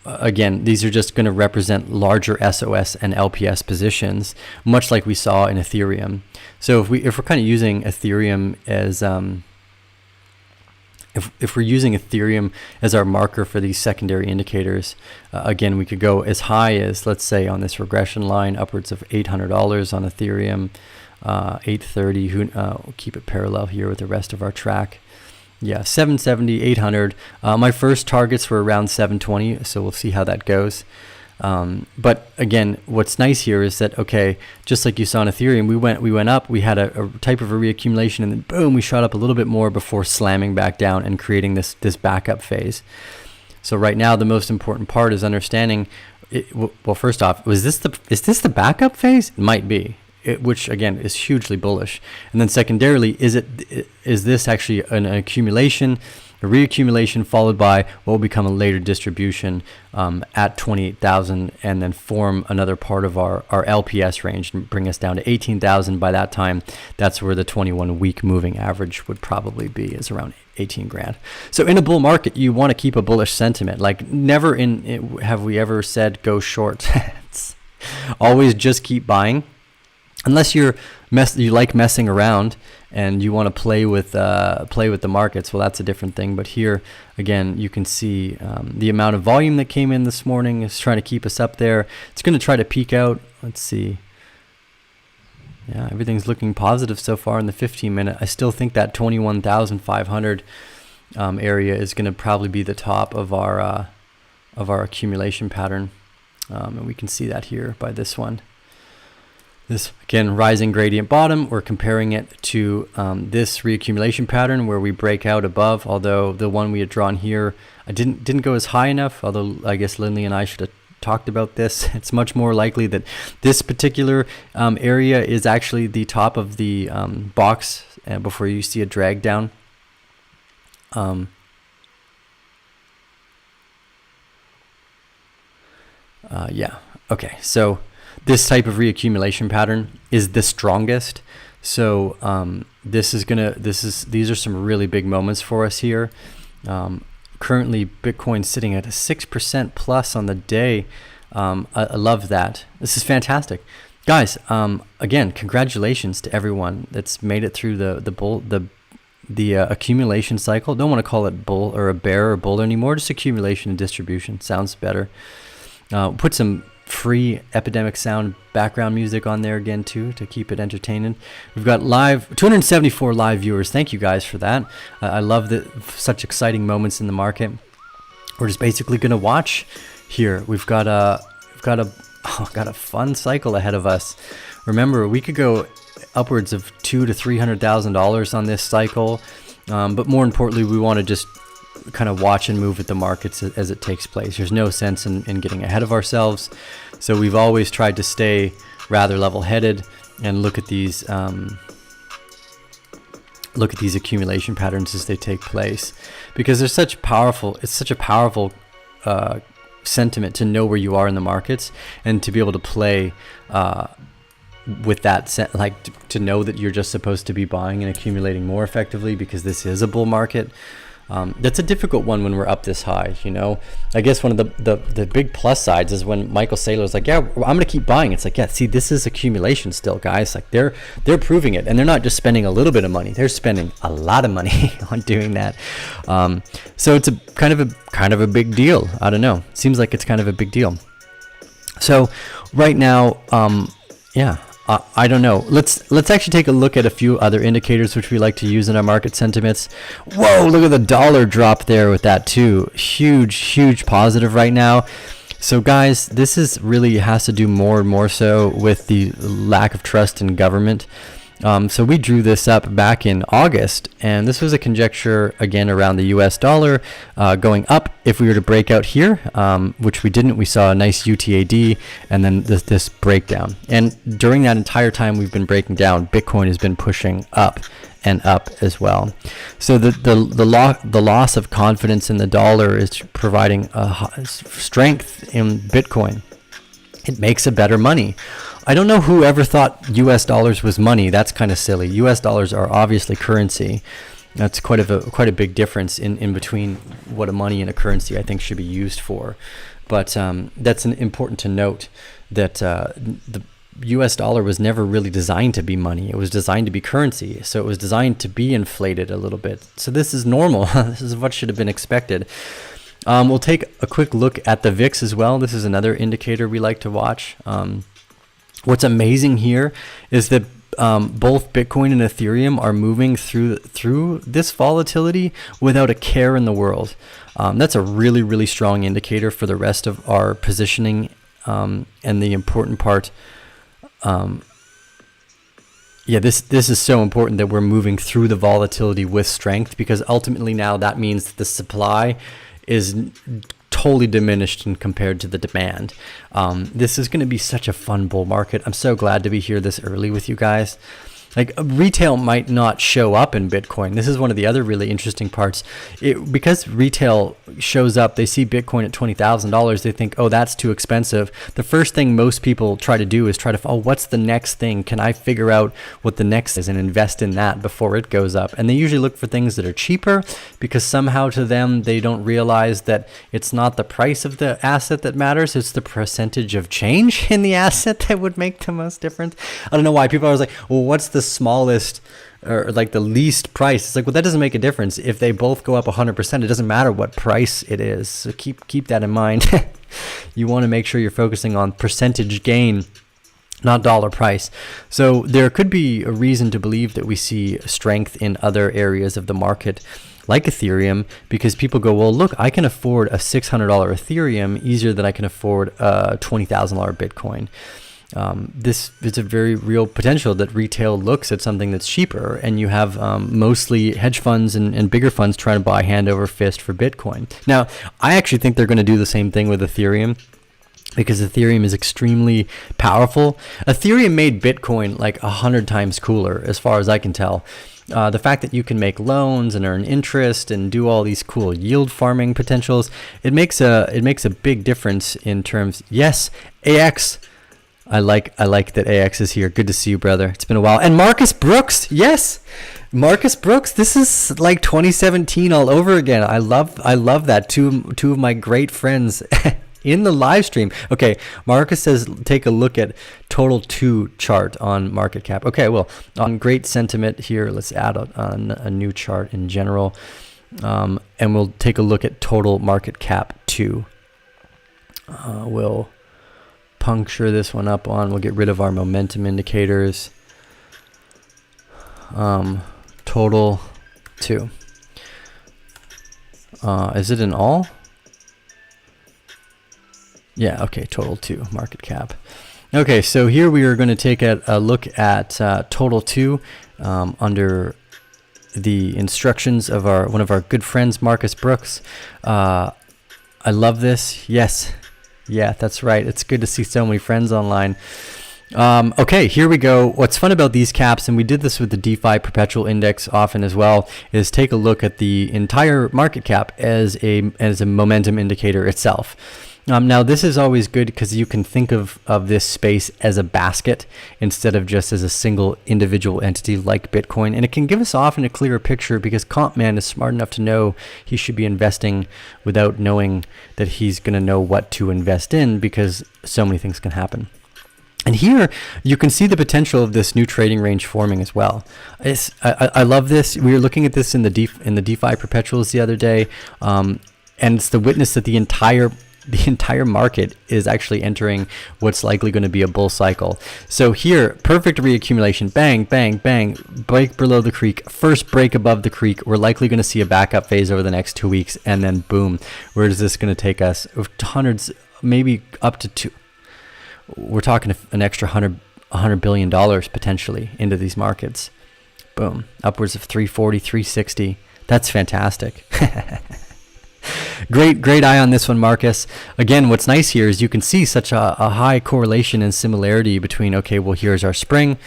Again, these are just going to represent larger SOS and LPS positions, much like we saw in Ethereum. So if we're kind of using Ethereum as if we're using Ethereum as our marker for these secondary indicators, again, we could go as high as, let's say, on this regression line, upwards of $800 on Ethereum, 830. We'll keep it parallel here with the rest of our track. Yeah, 770, 800. My first targets were around 720, so we'll see how that goes. But again, what's nice here is that, okay, just like you saw in Ethereum, we went up, we had a type of a reaccumulation, and then boom, we shot up a little bit more before slamming back down and creating this backup phase. So right now, the most important part is understanding, well, first off, is this the backup phase? It might be. Which again is hugely bullish. And then secondarily, is this actually an accumulation, a reaccumulation followed by what will become a later distribution at 28,000, and then form another part of our LPS range and bring us down to 18,000. By that time, that's where the 21-week moving average would probably be, is around 18 grand. So in a bull market, you want to keep a bullish sentiment. Like never have we ever said go short. It's always just keep buying. Unless you like messing around and you want to play with the markets, well, that's a different thing. But here, again, you can see the amount of volume that came in this morning is trying to keep us up there. It's going to try to peak out. Let's see. Yeah, everything's looking positive so far in the 15-minute. I still think that 21,500 area is going to probably be the top of our accumulation pattern, and we can see that here by this one. This, again, rising gradient bottom, we're comparing it to this reaccumulation pattern where we break out above, although the one we had drawn here, I didn't go as high enough, although I guess Lindley and I should have talked about this. It's much more likely that this particular area is actually the top of the box before you see a drag down. Yeah, okay, so this type of reaccumulation pattern is the strongest. So these are some really big moments for us here. Currently Bitcoin sitting at a 6% plus on the day. I love that. This is fantastic, guys. Again, congratulations to everyone that's made it through the accumulation cycle. Don't want to call it bull or a bear or bull anymore. Just accumulation and distribution sounds better. Put some free epidemic sound background music on there again too to keep it entertaining. We've got 274 live viewers. Thank you guys for that. I love such exciting moments in the market. We're just basically going to watch here. We've got a fun cycle ahead of us. Remember, we could go upwards of $200,000 to $300,000 on this cycle, but more importantly, we want to just kind of watch and move with the markets as it takes place. There's no sense in getting ahead of ourselves, so we've always tried to stay rather level-headed and look at these accumulation patterns as they take place, because it's such a powerful sentiment to know where you are in the markets and to be able to play with that, to know that you're just supposed to be buying and accumulating more effectively, because this is a bull market. That's a difficult one when we're up this high, you know. I guess one of the big plus sides is when Michael Saylor's like, yeah, I'm going to keep buying. It's like, yeah, see, this is accumulation still, guys. Like they're proving it, and they're not just spending a little bit of money. They're spending a lot of money on doing that. So it's a kind of a big deal. I don't know. Seems like it's kind of a big deal. So right now, yeah. I don't know. Let's actually take a look at a few other indicators which we like to use in our market sentiments. Whoa, look at the dollar drop there with that too. Huge positive right now. So guys, this is really has to do more and more so with the lack of trust in government. So we drew this up back in August, and this was a conjecture again around the US dollar going up. If we were to break out here, which we didn't, we saw a nice UTAD and then this breakdown. And during that entire time we've been breaking down, Bitcoin has been pushing up and up as well. So the loss of confidence in the dollar is providing strength in Bitcoin. It makes a better money. I don't know who ever thought US dollars was money. That's kind of silly. US dollars are obviously currency. That's quite a big difference in between what a money and a currency I think should be used for. But that's important to note that the US dollar was never really designed to be money. It was designed to be currency. So it was designed to be inflated a little bit. So this is normal. This is what should have been expected. We'll take a quick look at the VIX as well. This is another indicator we like to watch. What's amazing here is that both Bitcoin and Ethereum are moving through this volatility without a care in the world. That's a really strong indicator for the rest of our positioning, and the important part. Yeah, this is so important that we're moving through the volatility with strength, because ultimately now that means that the supply is totally diminished and compared to the demand. This is going to be such a fun bull market. I'm so glad to be here this early with you guys. Like, retail might not show up in Bitcoin. This is one of the other really interesting parts. Because retail shows up, they see Bitcoin at $20,000, they think, oh, that's too expensive. The first thing most people try to do is what's the next thing? Can I figure out what the next is and invest in that before it goes up? And they usually look for things that are cheaper, because somehow to them, they don't realize that it's not the price of the asset that matters, it's the percentage of change in the asset that would make the most difference. I don't know why people are always like, well, what's the smallest or like the least price? It's like, well, that doesn't make a difference. If they both go up 100%, it doesn't matter what price it is. So keep that in mind. You want to make sure you're focusing on percentage gain, not dollar price. So there could be a reason to believe that we see strength in other areas of the market, like Ethereum, because people go, well, look, I can afford a $600 Ethereum easier than I can afford a $20,000 Bitcoin. this is a very real potential that retail looks at something that's cheaper, and you have mostly hedge funds and bigger funds trying to buy hand over fist for Bitcoin. Now, I actually think they're going to do the same thing with Ethereum, because Ethereum is extremely powerful. Ethereum made Bitcoin like 100 times cooler, as far as I can tell. The fact that you can make loans and earn interest and do all these cool yield farming potentials, it makes a big difference in terms. Yes, AX. I like that AX is here. Good to see you, brother. It's been a while. And Marcus Brooks, yes, Marcus Brooks. This is like 2017 all over again. I love that. Two of my great friends in the live stream. Okay, Marcus says take a look at total 2 chart on market cap. Okay, well, on great sentiment here, let's add a new chart in general, and we'll take a look at total market cap 2. We'll puncture this one up on. We'll get rid of our momentum indicators. Total 2. Is it in all? Yeah, okay, total 2 market cap. Okay, so here we are going to take a look at total 2 under the instructions of one of our good friends, Marcus Brooks. I love this. Yes, yeah, that's right. It's good to see so many friends online. Okay, here we go. What's fun about these caps, and we did this with the DeFi Perpetual Index often as well, is take a look at the entire market cap as a momentum indicator itself. Now, this is always good because you can think of this space as a basket instead of just as a single individual entity like Bitcoin. And it can give us often a clearer picture because Compman is smart enough to know he should be investing without knowing that he's going to know what to invest in, because so many things can happen. And here you can see the potential of this new trading range forming as well. I love this. We were looking at this in the DeFi perpetuals the other day, and it's the witness that the entire market is actually entering what's likely going to be a bull cycle. So here, perfect reaccumulation, bang, bang, bang, break below the creek, first break above the creek. We're likely going to see a backup phase over the next 2 weeks, and then boom, where is this going to take us? Hundreds, maybe up to two. We're talking an extra $100 billion potentially into these markets. Boom, upwards of 340, 360. That's fantastic. Great eye on this one, Marcus. Again, what's nice here is you can see such a high correlation and similarity between, okay, well, here's our spring,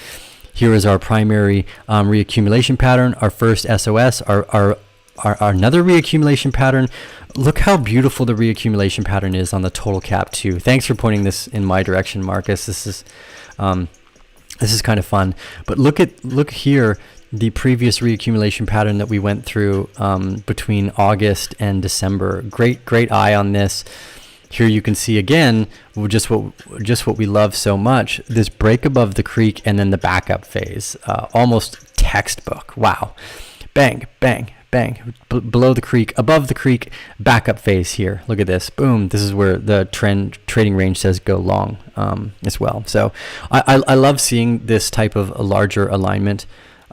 here is our primary reaccumulation pattern, our first SOS, our another reaccumulation pattern. Look how beautiful the reaccumulation pattern is on the total cap too. Thanks for pointing this in my direction, Marcus. This is kind of fun. But look here. The previous reaccumulation pattern that we went through between August and December. Great eye on this. Here you can see again just what we love so much. This break above the creek and then the backup phase. Almost textbook. Wow. Bang, bang, bang. Below the creek, above the creek, backup phase here. Look at this. Boom. This is where the trading range says go long as well. So I love seeing this type of a larger alignment.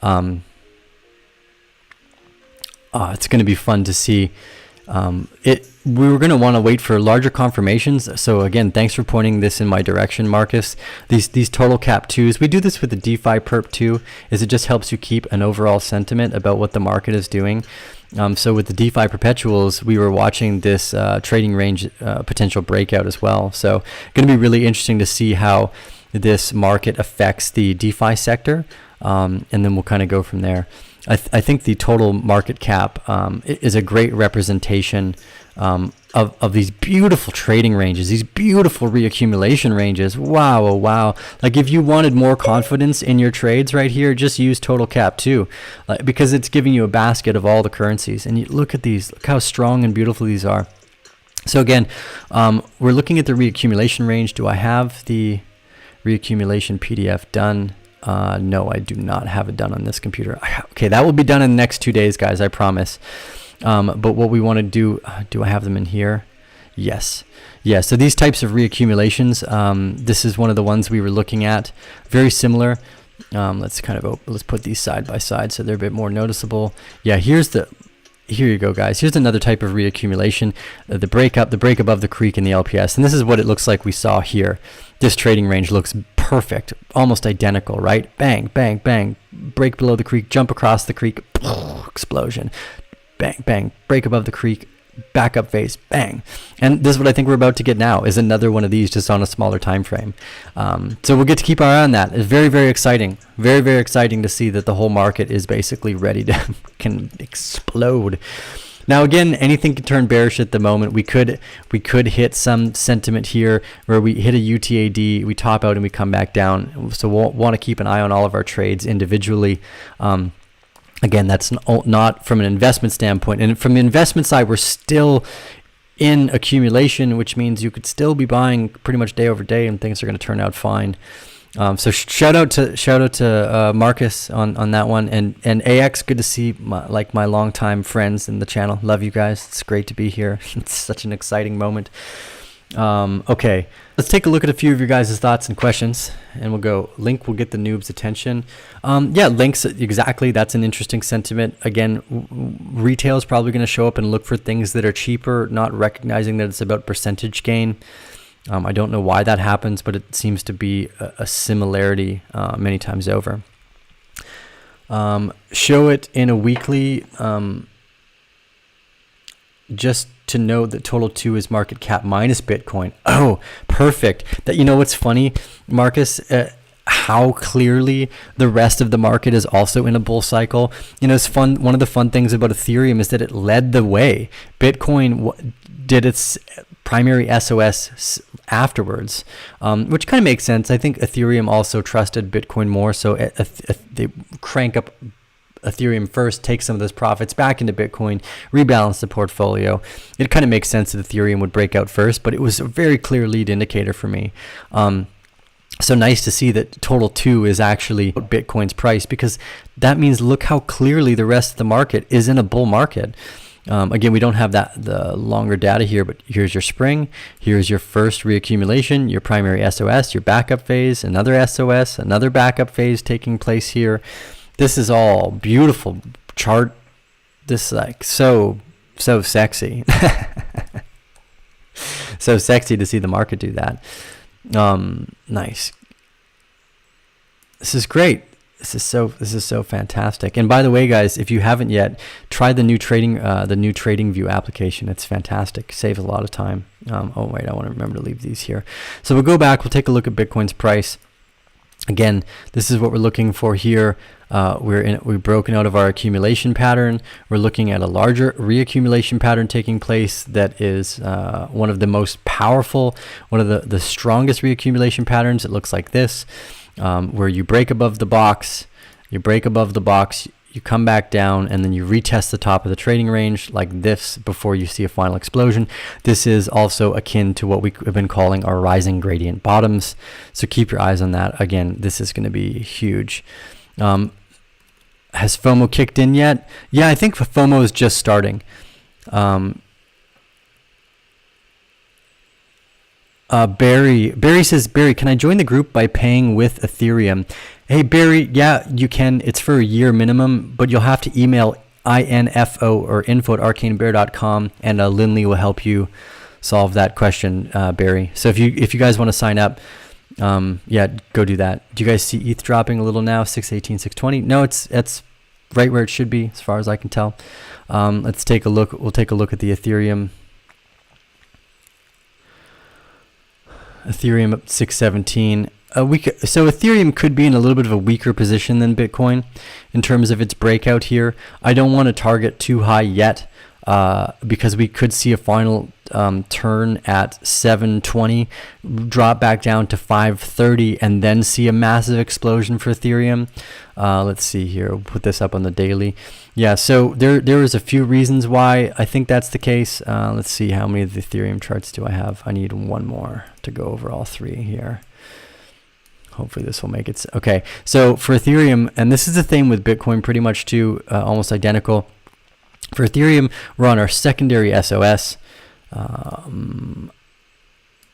It's going to be fun to see. We were going to want to wait for larger confirmations. So again, thanks for pointing this in my direction, Marcus. These total cap 2s, we do this with the DeFi perp too, is it just helps you keep an overall sentiment about what the market is doing. So with the DeFi perpetuals, we were watching this trading range potential breakout as well. So going to be really interesting to see how this market affects the DeFi sector. And then we'll kind of go from there. I think the total market cap is a great representation of these beautiful trading ranges, these beautiful reaccumulation ranges. Wow, oh wow. Like if you wanted more confidence in your trades right here, just use total cap 2 because it's giving you a basket of all the currencies. And you look at these, look how strong and beautiful these are. So again, we're looking at the reaccumulation range. Do I have the reaccumulation PDF done? No, I do not have it done on this computer. Okay, that will be done in the next 2 days, guys, I promise. But what we want to do I have them in here? Yes. Yeah, so these types of reaccumulations, this is one of the ones we were looking at. Very similar. Let's put these side by side so they're a bit more noticeable. Yeah, here you go, guys. Here's another type of reaccumulation, the break above the creek and the LPS. And this is what it looks like we saw here. This trading range looks perfect, almost identical, right? Bang, bang, bang, break below the creek, jump across the creek, explosion, bang, bang, break above the creek, backup phase, bang. And this is what I think we're about to get now, is another one of these just on a smaller time frame. So we'll get to keep our eye on that. It's very, very exciting. Very, very exciting to see that the whole market is basically ready to can explode. Now again, anything can turn bearish at the moment. We could hit some sentiment here where we hit a UTAD, we top out and we come back down. So we'll want to keep an eye on all of our trades individually. Again, that's not from an investment standpoint. And from the investment side, we're still in accumulation, which means you could still be buying pretty much day over day and things are going to turn out fine. So shout out to Marcus on that one, and AX, good to see my longtime friends in the channel. Love you guys. It's great to be here. It's such an exciting moment. Okay, let's take a look at a few of your guys' thoughts and questions, and we'll go. Link will get the noob's attention. Yeah, links, exactly. That's an interesting sentiment. Again, retail is probably going to show up and look for things that are cheaper, not recognizing that it's about percentage gain. I don't know why that happens, but it seems to be a similarity many times over. Show it in a weekly, just to know that total 2 is market cap minus Bitcoin. Oh, perfect. That, you know what's funny, Marcus? How clearly the rest of the market is also in a bull cycle. You know, it's fun. One of the fun things about Ethereum is that it led the way. Bitcoin did its primary SOS afterwards, which kind of makes sense. I think Ethereum also trusted Bitcoin more, so they crank up Ethereum first, take some of those profits back into Bitcoin, rebalance the portfolio. It kind of makes sense that Ethereum would break out first, but it was a very clear lead indicator for me. So nice to see that total 2 is actually Bitcoin's price, because that means look how clearly the rest of the market is in a bull market. Again, we don't have the longer data here, but here's your spring, here's your first reaccumulation, your primary SOS, your backup phase, another SOS, another backup phase taking place here. This is all beautiful chart. This is like so sexy. So sexy to see the market do that. Nice. This is great. This is so fantastic. And by the way, guys, if you haven't yet, try the new trading view application. It's fantastic. Saves a lot of time. Oh wait, I want to remember to leave these here. So we'll go back. We'll take a look at Bitcoin's price. Again, this is what we're looking for here. We've broken out of our accumulation pattern. We're looking at a larger reaccumulation pattern taking place that is one of the most powerful, one of the strongest reaccumulation patterns. It looks like this, where you break above the box, you come back down, and then you retest the top of the trading range like this before you see a final explosion. This is also akin to what we have been calling our rising gradient bottoms. So keep your eyes on that. Again, this is going to be huge. Has FOMO kicked in yet? Yeah, I think FOMO is just starting. Barry says, Barry, can I join the group by paying with Ethereum? Hey, Barry, yeah, you can. It's for a year minimum, but you'll have to email info or info@arcanebear.com, and Lindley will help you solve that question, Barry. So if you guys want to sign up, yeah, go do that. Do you guys see ETH dropping a little now? 618, 620? No, it's right where it should be as far as I can tell. Let's take a look. We'll take a look at the Ethereum. Ethereum up 617. So Ethereum could be in a little bit of a weaker position than Bitcoin in terms of its breakout here. I don't want to target too high yet, because we could see a final turn at 720, drop back down to 530, and then see a massive explosion for Ethereum. Let's see here. We'll put this up on the daily. Yeah, so there is a few reasons why I think that's the case. Let's see, how many of the Ethereum charts do I have? I need one more to go over all three here. Hopefully this will make it. Okay, so for Ethereum, and this is the thing with Bitcoin pretty much too, almost identical. For Ethereum, we're on our secondary SOS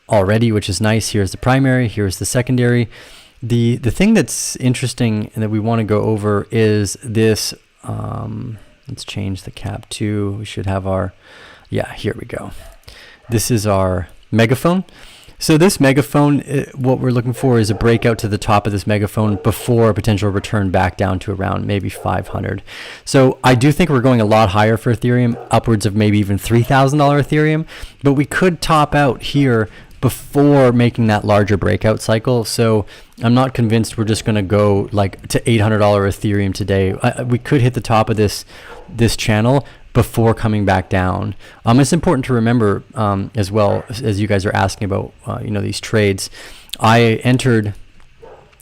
already, which is nice. Here's the primary, here's the secondary. The thing that's interesting and that we want to go over is this. Let's change the cap to, we should have our, yeah, here we go. This is our megaphone. So this megaphone, what we're looking for is a breakout to the top of this megaphone before a potential return back down to around maybe 500. So I do think we're going a lot higher for Ethereum, upwards of maybe even $3,000 Ethereum, but we could top out here before making that larger breakout cycle. So I'm not convinced we're just going to go like to $800 Ethereum today. We could hit the top of this channel before coming back down. It's important to remember as well, as you guys are asking about these trades. I entered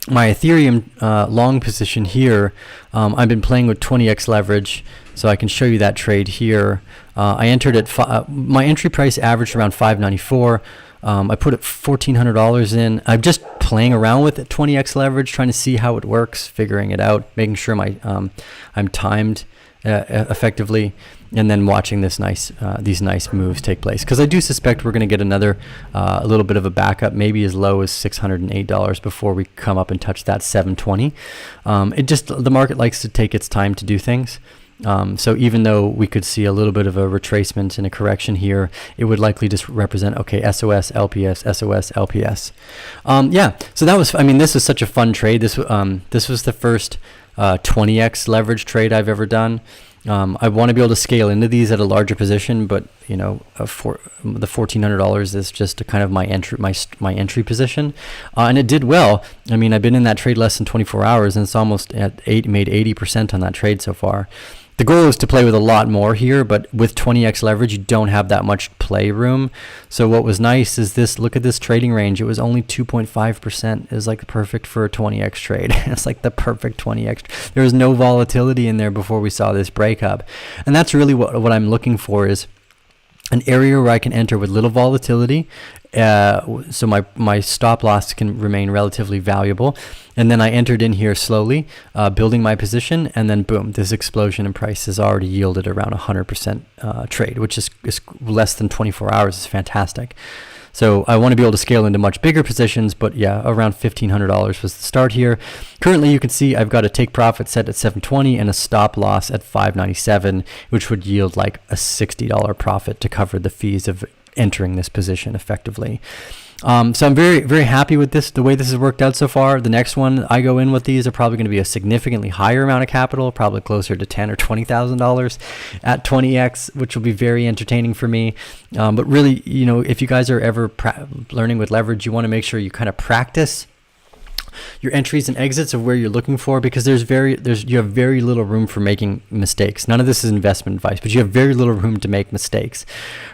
my Ethereum long position here. I've been playing with 20x leverage, so I can show you that trade here. I entered at my entry price averaged around 594. I put $1,400 in. I'm just playing around with it, 20x leverage, trying to see how it works, figuring it out, making sure I'm timed effectively, and then watching these nice moves take place. Because I do suspect we're going to get another a little bit of a backup, maybe as low as $608 before we come up and touch that 720. The market likes to take its time to do things. So even though we could see a little bit of a retracement and a correction here, it would likely just represent, okay, SOS, LPS, SOS, LPS. So that was, this was such a fun trade. This was the first 20x leverage trade I've ever done. I want to be able to scale into these at a larger position, but the $1,400 is just a kind of my entry position, and it did well. I've been in that trade less than 24 hours, and it's almost made 80% on that trade so far. The goal is to play with a lot more here, but with 20x leverage, you don't have that much play room. So what was nice is this, look at this trading range. It was only 2.5%. It was like perfect for a 20x trade. It's like the perfect 20x. There was no volatility in there before we saw this breakup. And that's really what I'm looking for, is an area where I can enter with little volatility, so my stop loss can remain relatively valuable. And then I entered in here slowly, building my position, and then boom, this explosion in price has already yielded around 100% trade, which is less than 24 hours. Is fantastic. So I want to be able to scale into much bigger positions, but yeah, around $1,500 was the start here. Currently, you can see I've got a take profit set at 720 and a stop loss at 597, which would yield like a $60 profit to cover the fees of entering this position effectively. So I'm very, very happy with this, the way this has worked out so far. The next one I go in with these are probably going to be a significantly higher amount of capital, probably closer to $10,000 or $20,000 at 20x, which will be very entertaining for me. But really, if you guys are ever learning with leverage, you want to make sure you kind of practice your entries and exits of where you're looking for, because you have very little room for making mistakes. None of this is investment advice, but you have very little room to make mistakes.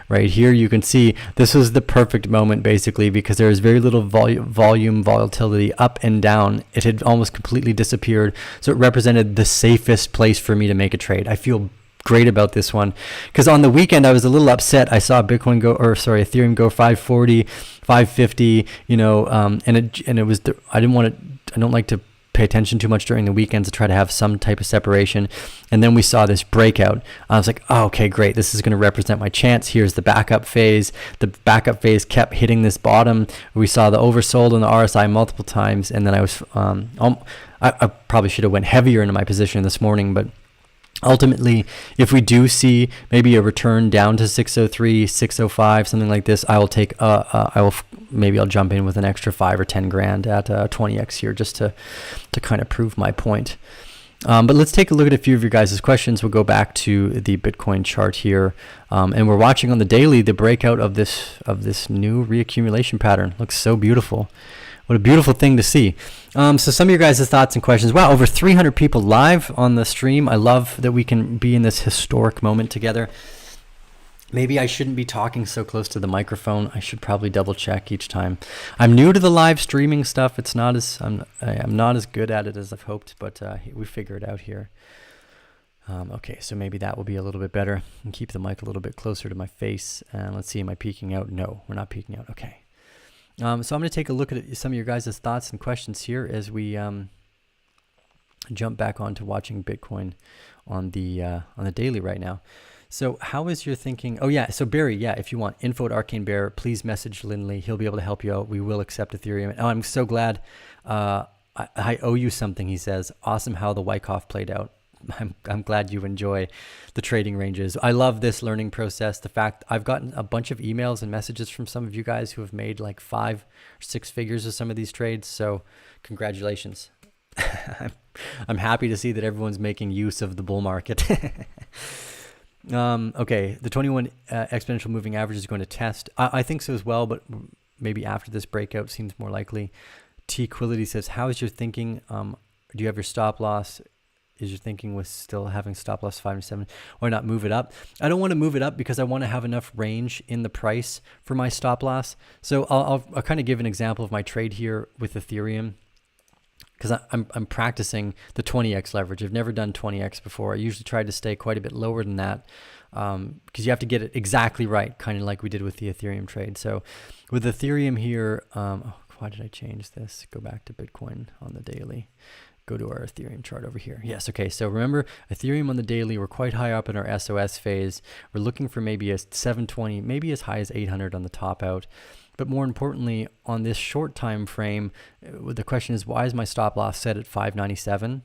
Right here, you can see this was the perfect moment basically, because there is very little volume volatility up and down. It had almost completely disappeared, so it represented the safest place for me to make a trade. I feel great about this one, because on the weekend I was a little upset. I saw Ethereum go 540, 550, and it was I don't like to pay attention too much during the weekends, to try to have some type of separation. And then we saw this breakout. I was like, oh, okay, great. This is going to represent my chance. Here's the backup phase. The backup phase kept hitting this bottom. We saw the oversold on the RSI multiple times, and then I was I probably should have went heavier into my position this morning, but ultimately, if we do see maybe a return down to 603, 605, something like this, I will take I'll jump in with an extra 5 or 10 grand at 20x here, just to kind of prove my point. But let's take a look at a few of your guys' questions. We'll go back to the Bitcoin chart here, and we're watching on the daily the breakout of this new reaccumulation pattern. Looks so beautiful. What a beautiful thing to see. So some of your guys' thoughts and questions. Wow, over 300 people live on the stream. I love that we can be in this historic moment together. Maybe I shouldn't be talking so close to the microphone. I should probably double check each time. I'm new to the live streaming stuff. I'm not as good at it as I've hoped, but we figure it out here. Okay, so maybe that will be a little bit better. And keep the mic a little bit closer to my face. And let's see, am I peeking out? No, we're not peeking out. Okay. So I'm going to take a look at some of your guys' thoughts and questions here as we jump back onto watching Bitcoin on the daily right now. So how is your thinking? Oh yeah, so Barry, yeah, if you want info at Arcane Bear, please message Lindley. He'll be able to help you out. We will accept Ethereum. Oh, I'm so glad. I owe you something, he says. Awesome how the Wyckoff played out. I'm glad you enjoy the trading ranges. I love this learning process. The fact I've gotten a bunch of emails and messages from some of you guys who have made like 5 or 6 figures with some of these trades. So congratulations. I'm happy to see that everyone's making use of the bull market. Okay, the 21 exponential moving average is going to test. I think so as well, but maybe after this breakout seems more likely. T-Quility says, how is your thinking? Do you have your stop loss? Is your thinking with still having stop loss 5 and 7? Why not move it up? I don't want to move it up because I want to have enough range in the price for my stop loss. So I'll kind of give an example of my trade here with Ethereum, because I'm practicing the 20x leverage. I've never done 20x before. I usually try to stay quite a bit lower than that, because you have to get it exactly right, kind of like we did with the Ethereum trade. So with Ethereum here, why did I change this? Go back to Bitcoin on the daily. Go to our Ethereum chart over here. Yes, okay, so remember, Ethereum on the daily, we're quite high up in our SOS phase. We're looking for maybe a 720, maybe as high as 800 on the top out. But more importantly, on this short time frame, the question is, why is my stop loss set at 597?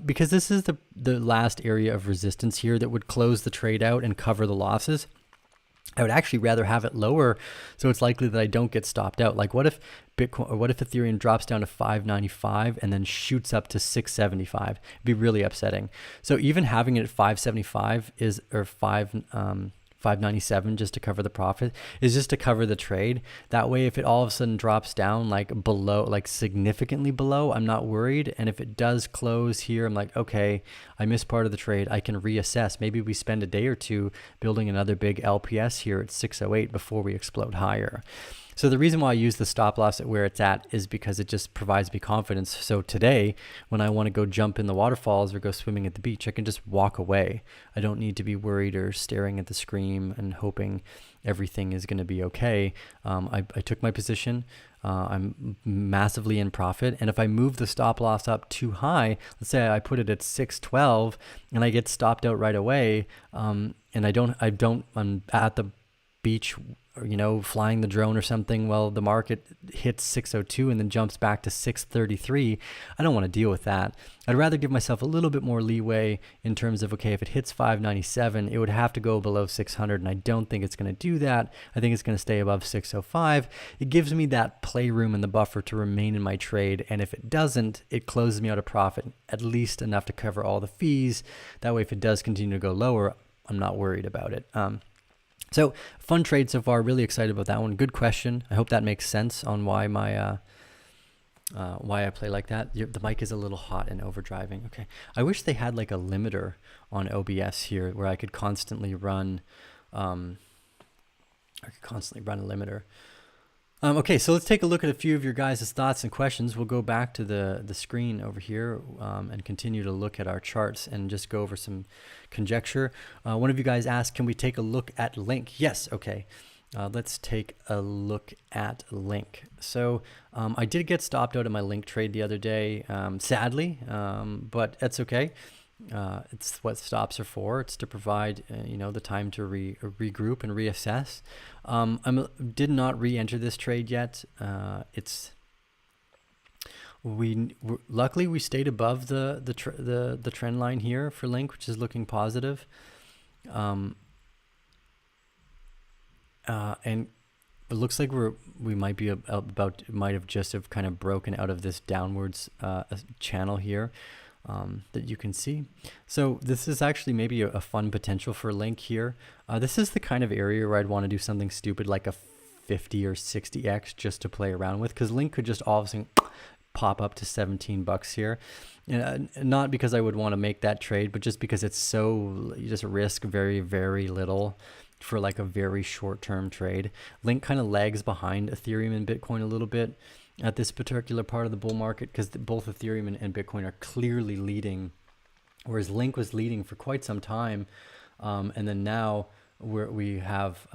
Because this is the last area of resistance here that would close the trade out and cover the losses. I would actually rather have it lower, so it's likely that I don't get stopped out. Like, what if Bitcoin, or what if Ethereum drops down to 595 and then shoots up to 675? It'd be really upsetting. So even having it at 575 or 597 just to cover the profit is just to cover the trade. That way, if it all of a sudden drops down like below, like significantly below, I'm not worried. And if it does close here, I'm like, okay, I missed part of the trade. I can reassess. Maybe we spend a day or two building another big LPS here at 608 before we explode higher. So the reason why I use the stop loss at where it's at is because it just provides me confidence. So today, when I want to go jump in the waterfalls or go swimming at the beach, I can just walk away. I don't need to be worried or staring at the screen and hoping everything is going to be okay. I took my position. I'm massively in profit. And if I move the stop loss up too high, let's say I put it at 612 and I get stopped out right away, and I'm at the beach, flying the drone or something, well, the market hits 602 and then jumps back to 633. I don't want to deal with that. I'd rather give myself a little bit more leeway in terms of, okay, if it hits 597, it would have to go below 600, and I don't think it's going to do that. I think it's going to stay above 605. It gives me that playroom and the buffer to remain in my trade, and if it doesn't, it closes me out of profit, at least enough to cover all the fees. That way, if it does continue to go lower, I'm not worried about it. So fun trade so far. Really excited about that one. Good question. I hope that makes sense on why my why I play like that. The mic is a little hot and overdriving. Okay. I wish they had like a limiter on OBS here where I could constantly run. A limiter. Okay, so let's take a look at a few of your guys' thoughts and questions. We'll go back to the screen over here and continue to look at our charts and just go over some conjecture. One of you guys asked, can we take a look at Link? Yes, okay. Let's take a look at Link. So I did get stopped out of my Link trade the other day, sadly, but that's okay. It's what stops are for. It's to provide, the time to regroup and reassess. Did not re-enter this trade yet. Luckily we stayed above the trend line here for Link, which is looking positive. And it looks like we might have just have kind of broken out of this downwards channel here. That you can see. So this is actually maybe a fun potential for Link here. This is the kind of area where I'd want to do something stupid like a 50 or 60x just to play around with, because Link could just all of a sudden pop up to $17 here. Not because I would want to make that trade, but just because it's so, you just risk very, very little for like a very short-term trade. Link kind of lags behind Ethereum and Bitcoin a little bit at this particular part of the bull market, because both Ethereum and Bitcoin are clearly leading, whereas Link was leading for quite some time, and then now we have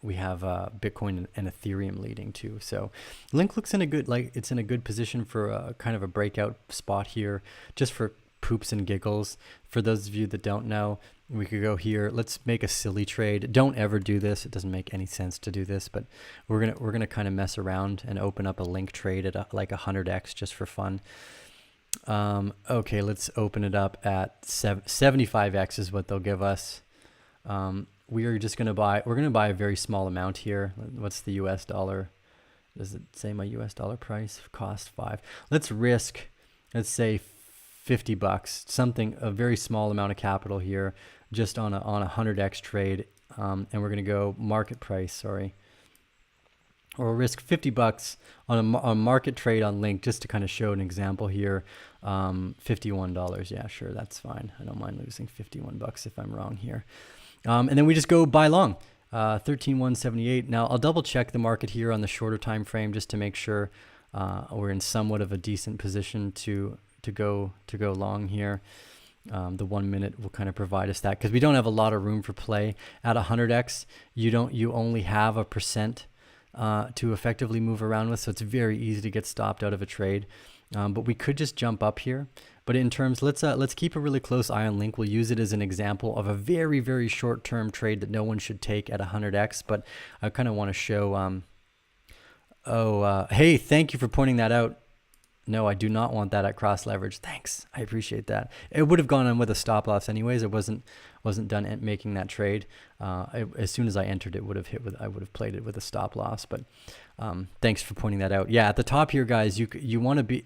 Bitcoin and Ethereum leading too. So Link looks in a good position for a kind of a breakout spot here, just for poops and giggles. For those of you that don't know, we could go here. Let's make a silly trade. Don't ever do this. It doesn't make any sense to do this, but we're gonna kind of mess around and open up a Link trade at like 100x just for fun. Okay, let's open it up at 75x is what they'll give us. We are just going to buy, we're going to buy a very small amount here. What's the US dollar? Does it say my US dollar price? Cost 5. Let's risk, let's say 50 bucks, something, a very small amount of capital here, just on a 100x trade. And we're going to go market price, sorry. Or risk 50 bucks on a market trade on Link, just to kind of show an example here. $51. Yeah, sure, that's fine. I don't mind losing 51 bucks if I'm wrong here. And then we just go buy long, 13,178. Now I'll double check the market here on the shorter time frame just to make sure we're in somewhat of a decent position to go long here. The 1 minute will kind of provide us that, because we don't have a lot of room for play at 100x. You only have a percent to effectively move around with, so it's very easy to get stopped out of a trade. But we could just jump up here. But in terms, let's keep a really close eye on Link. We'll use it as an example of a very, very short-term trade that no one should take at 100x. But I kind of want to show. Hey, thank you for pointing that out. No, I do not want that at cross leverage. Thanks, I appreciate that. It would have gone on with a stop loss anyways. It wasn't done making that trade. As soon as I entered, it would have hit with. I would have played it with a stop loss. But thanks for pointing that out. Yeah, at the top here, guys, you want to be.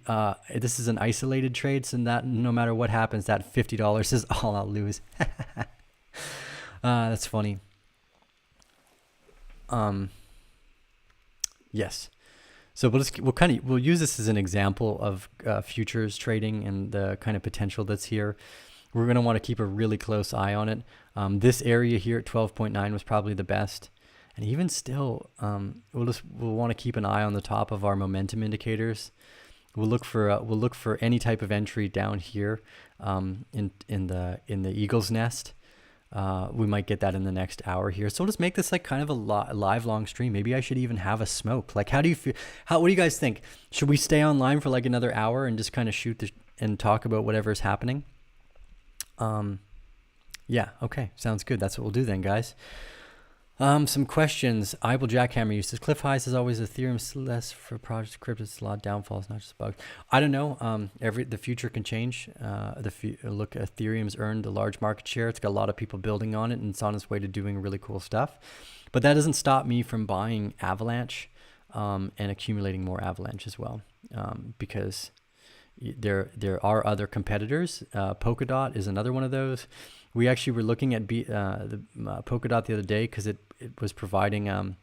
This is an isolated trade, so that no matter what happens, that $50 is all I'll lose. That's funny. Yes. So we'll use this as an example of futures trading and the kind of potential that's here. We're going to want to keep a really close eye on it. This area here at 12.9 was probably the best, and even still, we'll want to keep an eye on the top of our momentum indicators. We'll look for any type of entry down here in the eagle's nest. We might get that in the next hour here. So we'll just make this like kind of a live long stream. Maybe I should even have a smoke. Like, how do you feel? What do you guys think? Should we stay online for like another hour and just kind of shoot and talk about whatever's happening? Yeah. Okay. Sounds good. That's what we'll do then, guys. Some questions. I will jackhammer you. Says Cliff Highs is always Ethereum's less for project crypto. It's a lot of downfalls, not just bugs. I don't know. The future can change. Look, Ethereum's earned a large market share. It's got a lot of people building on it, and it's on its way to doing really cool stuff. But that doesn't stop me from buying Avalanche and accumulating more Avalanche as well, because there are other competitors. Polkadot is another one of those. We actually were looking at the Polkadot the other day because it was providing. I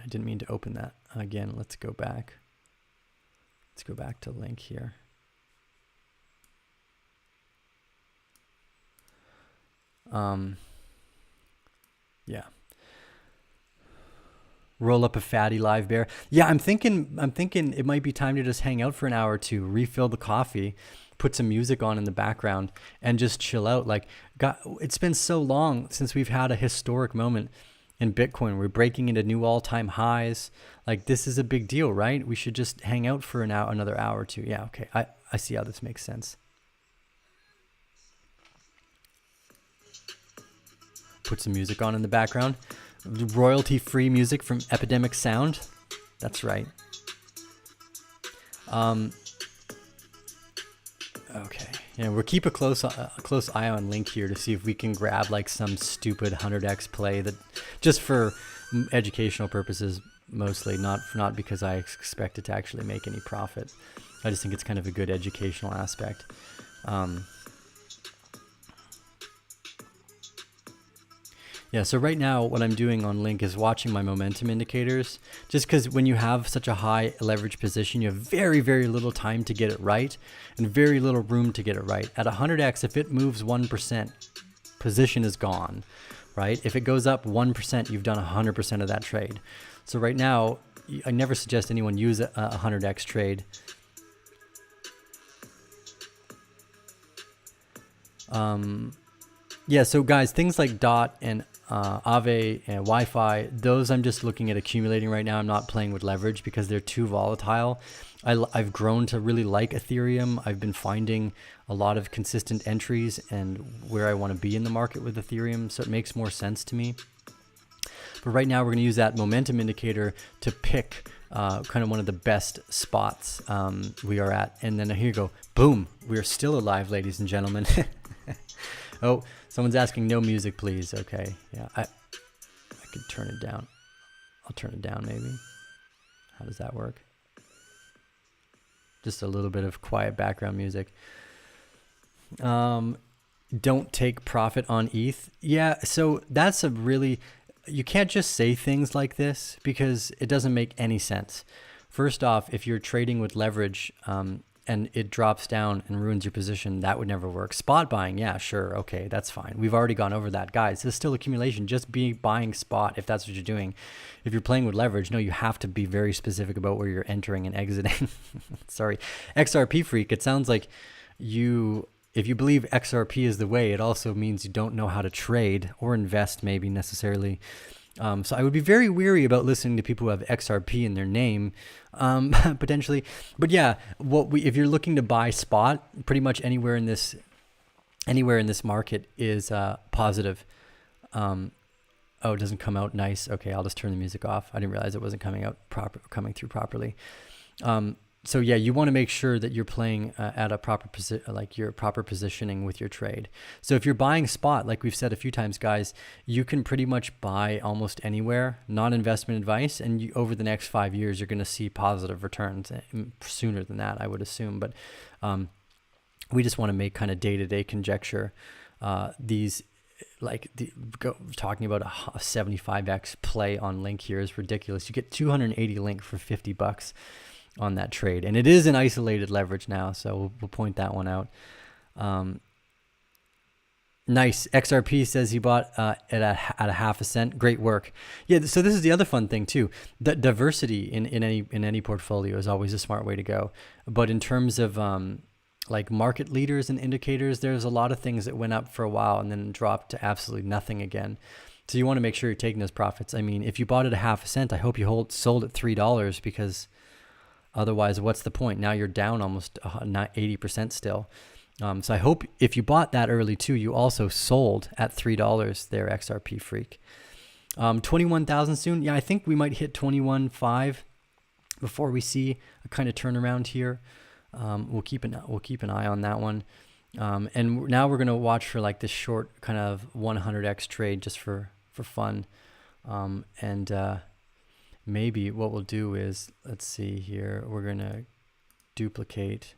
didn't mean to open that again. Let's go back. Let's go back to Link here. Yeah. Roll up a fatty live bear. Yeah, I'm thinking it might be time to just hang out for an hour or two, refill the coffee, put some music on in the background, and just chill out. Like, it's been so long since we've had a historic moment in Bitcoin. We're breaking into new all-time highs. Like, this is a big deal, right? We should just hang out for another hour or two. Yeah, okay. I see how this makes sense. Put some music on in the background. Royalty-free music from Epidemic Sound. That's right. Okay. Yeah, we'll keep a close eye on Link here to see if we can grab like some stupid 100x play that just for educational purposes mostly, not because I expect it to actually make any profit. I just think it's kind of a good educational aspect. Yeah, so right now what I'm doing on Link is watching my momentum indicators, just because when you have such a high leverage position, you have very, very little time to get it right and very little room to get it right. At 100x, if it moves 1%, position is gone, right? If it goes up 1%, you've done 100% of that trade. So right now, I never suggest anyone use a 100x trade. Yeah, so guys, things like DOT and Aave and Wi-Fi, those I'm just looking at accumulating right now. I'm not playing with leverage because they're too volatile. I've grown to really like Ethereum. I've been finding a lot of consistent entries and where I want to be in the market with Ethereum, so it makes more sense to me. But right now we're going to use that momentum indicator to pick kind of one of the best spots we are at. And then here you go, boom, we are still alive, ladies and gentlemen. Oh, someone's asking no music, please. Okay, yeah, I could turn it down. I'll turn it down maybe. How does that work? Just a little bit of quiet background music. Don't take profit on ETH. Yeah, so that's a really, you can't just say things like this because it doesn't make any sense. First off, if you're trading with leverage and it drops down and ruins your position, that would never work. Spot buying, yeah, sure, okay, that's fine. We've already gone over that. Guys, this is still accumulation. Just be buying spot if that's what you're doing. If you're playing with leverage, no, you have to be very specific about where you're entering and exiting. Sorry. XRP freak, it sounds like if you believe XRP is the way, it also means you don't know how to trade or invest maybe necessarily. So I would be very weary about listening to people who have XRP in their name, potentially. But yeah, if you're looking to buy spot, pretty much anywhere in this market is positive. Oh, it doesn't come out nice. Okay, I'll just turn the music off. I didn't realize it wasn't coming through properly. So yeah, you want to make sure that you're playing at a proper your proper positioning with your trade. So if you're buying spot, like we've said a few times, guys, you can pretty much buy almost anywhere, non-investment advice, and over the next 5 years, you're going to see positive returns sooner than that, I would assume. But we just want to make kind of day-to-day conjecture. Talking about a 75x play on Link here is ridiculous. You get 280 Link for $50 on that trade, and it is an isolated leverage now, so we'll point that one out. Nice. XRP says he bought at a half a cent. Great work. Yeah, so this is the other fun thing too. That diversity in any portfolio is always a smart way to go. But in terms of like market leaders and indicators, there's a lot of things that went up for a while and then dropped to absolutely nothing again. So you want to make sure you're taking those profits. I mean, if you bought it at half a cent, I hope you sold at $3 because otherwise, what's the point? Now you're down almost 80% still. So I hope if you bought that early too, you also sold at $3 there, XRP freak. 21,000 soon. Yeah, I think we might hit 21.5 before we see a kind of turnaround here. We'll keep an eye on that one. And now we're gonna watch for like this short kind of 100x trade just for fun. Maybe what we'll do is, let's see here, we're going to duplicate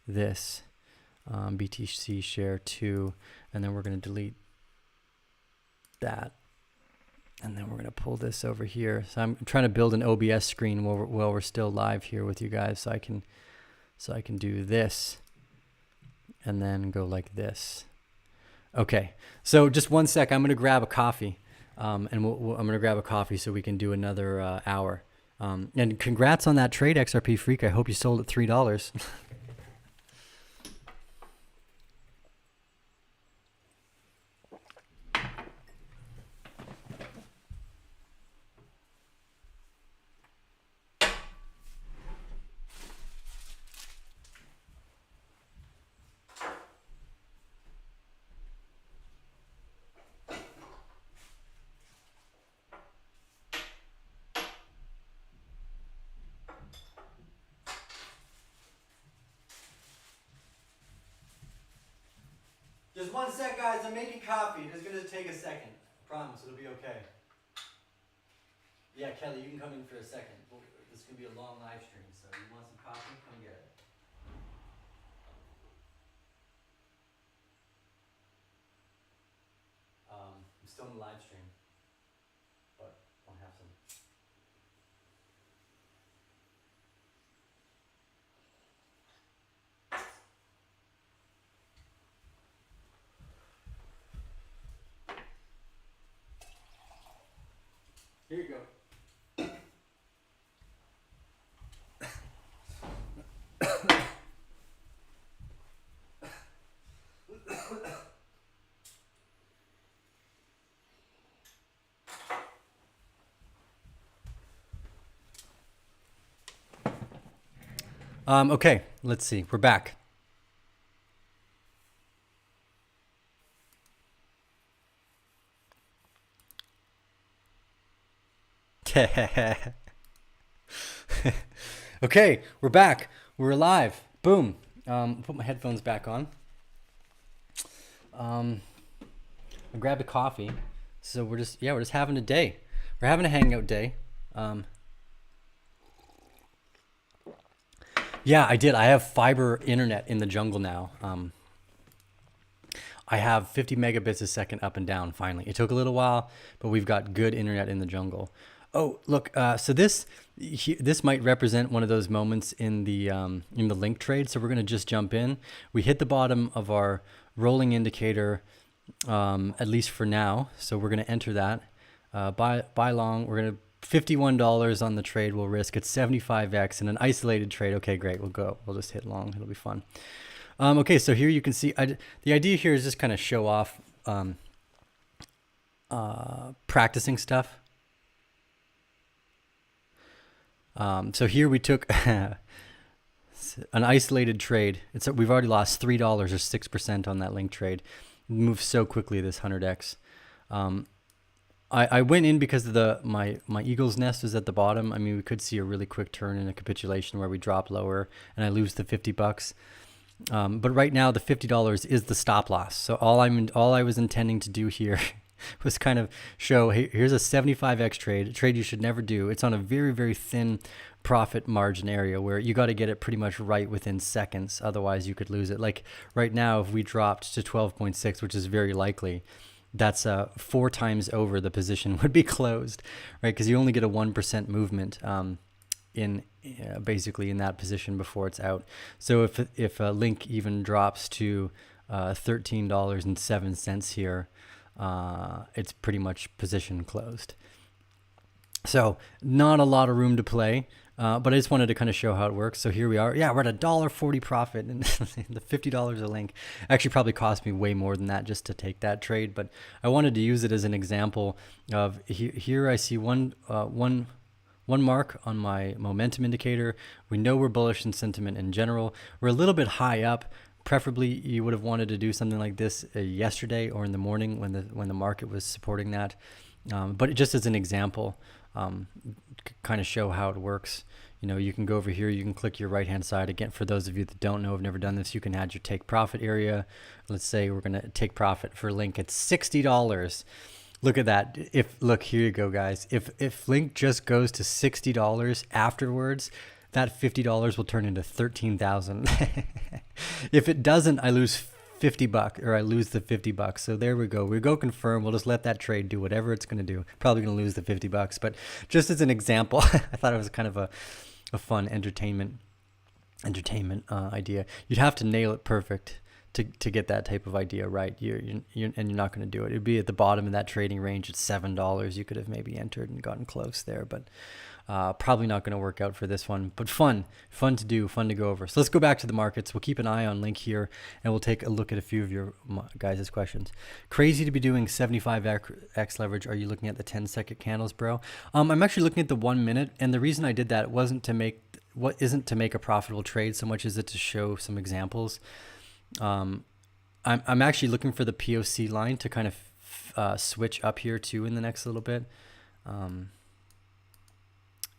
this BTC share 2, and then we're going to delete that. And then we're going to pull this over here. So I'm trying to build an OBS screen while we're still live here with you guys, so I can do this and then go like this. Okay, so just one sec, I'm going to grab a coffee. And I'm going to grab a coffee so we can do another hour. And congrats on that trade, XRP freak. I hope you sold at $3. Just one sec, guys. I'm making coffee. It's going to take a second. Promise, it'll be okay. Yeah, Kelly, you can come in for a second. This is going to be a long live stream, so you want some coffee? Come get it. I'm still in the live stream, but I'll have some. Here you go. Okay, let's see. We're back. Okay, we're back. We're alive. Boom. Put my headphones back on. I grabbed a coffee. So we're just having a day. We're having a hangout day. Yeah, I did. I have fiber internet in the jungle now. I have 50 megabits a second up and down finally. It took a little while, but we've got good internet in the jungle. Oh, look, so this might represent one of those moments in the link trade. So we're going to just jump in. We hit the bottom of our rolling indicator, at least for now. So we're going to enter that. Buy long. We're going to $51 on the trade. We'll risk it's 75x in an isolated trade. Okay, great. We'll go. We'll just hit long. It'll be fun. Okay, so here you can see the idea here is just kind of show off practicing stuff. So here we took an isolated trade. We've already lost $3 or 6% on that link trade. It moves so quickly, this 100x. I went in because of my eagle's nest is at the bottom. I mean, we could see a really quick turn in a capitulation where we drop lower and I lose the $50. But right now the $50 is the stop loss. So all I was intending to do here was kind of show, hey, here's a 75x trade, a trade you should never do. It's on a very, very thin profit margin area where you got to get it pretty much right within seconds. Otherwise you could lose it. Like right now, if we dropped to 12.6, which is very likely, that's 4 times over the position would be closed, right? Because you only get a 1% movement basically in that position before it's out. So if a link even drops to $13.07 here, it's pretty much position closed. So not a lot of room to play, but I just wanted to kind of show how it works. So here we are. Yeah, we're at $1.40 profit, and the $50 a link actually probably cost me way more than that just to take that trade. But I wanted to use it as an example of here I see one mark on my momentum indicator. We know we're bullish in sentiment in general. We're a little bit high up. Preferably, you would have wanted to do something like this yesterday or in the morning when the market was supporting that. But just as an example, kind of show how it works. You know, you can go over here. You can click your right-hand side. Again, for those of you that don't know, have never done this, you can add your take profit area. Let's say we're going to take profit for link at $60. Look at that. Look, here you go, guys. If link just goes to $60 afterwards, that $50 will turn into $13,000. If it doesn't, I lose $50 or I lose the $50. So there we go. We go confirm. We'll just let that trade do whatever it's going to do. Probably going to lose the $50, but just as an example, I thought it was kind of a fun entertainment idea. You'd have to nail it perfect to get that type of idea right. And you're not going to do it. It'd be at the bottom of that trading range at $7. You could have maybe entered and gotten close there, but probably not going to work out for this one. But fun to do, fun to go over. So let's go back to the markets. We'll keep an eye on link here, and we'll take a look at a few of your guys' questions. Crazy to be doing 75x leverage. Are you looking at the 10-second candles, bro? I'm actually looking at the 1 minute, and the reason I did that isn't to make a profitable trade so much as it to show some examples. I'm actually looking for the POC line to kind of switch up here too in the next little bit.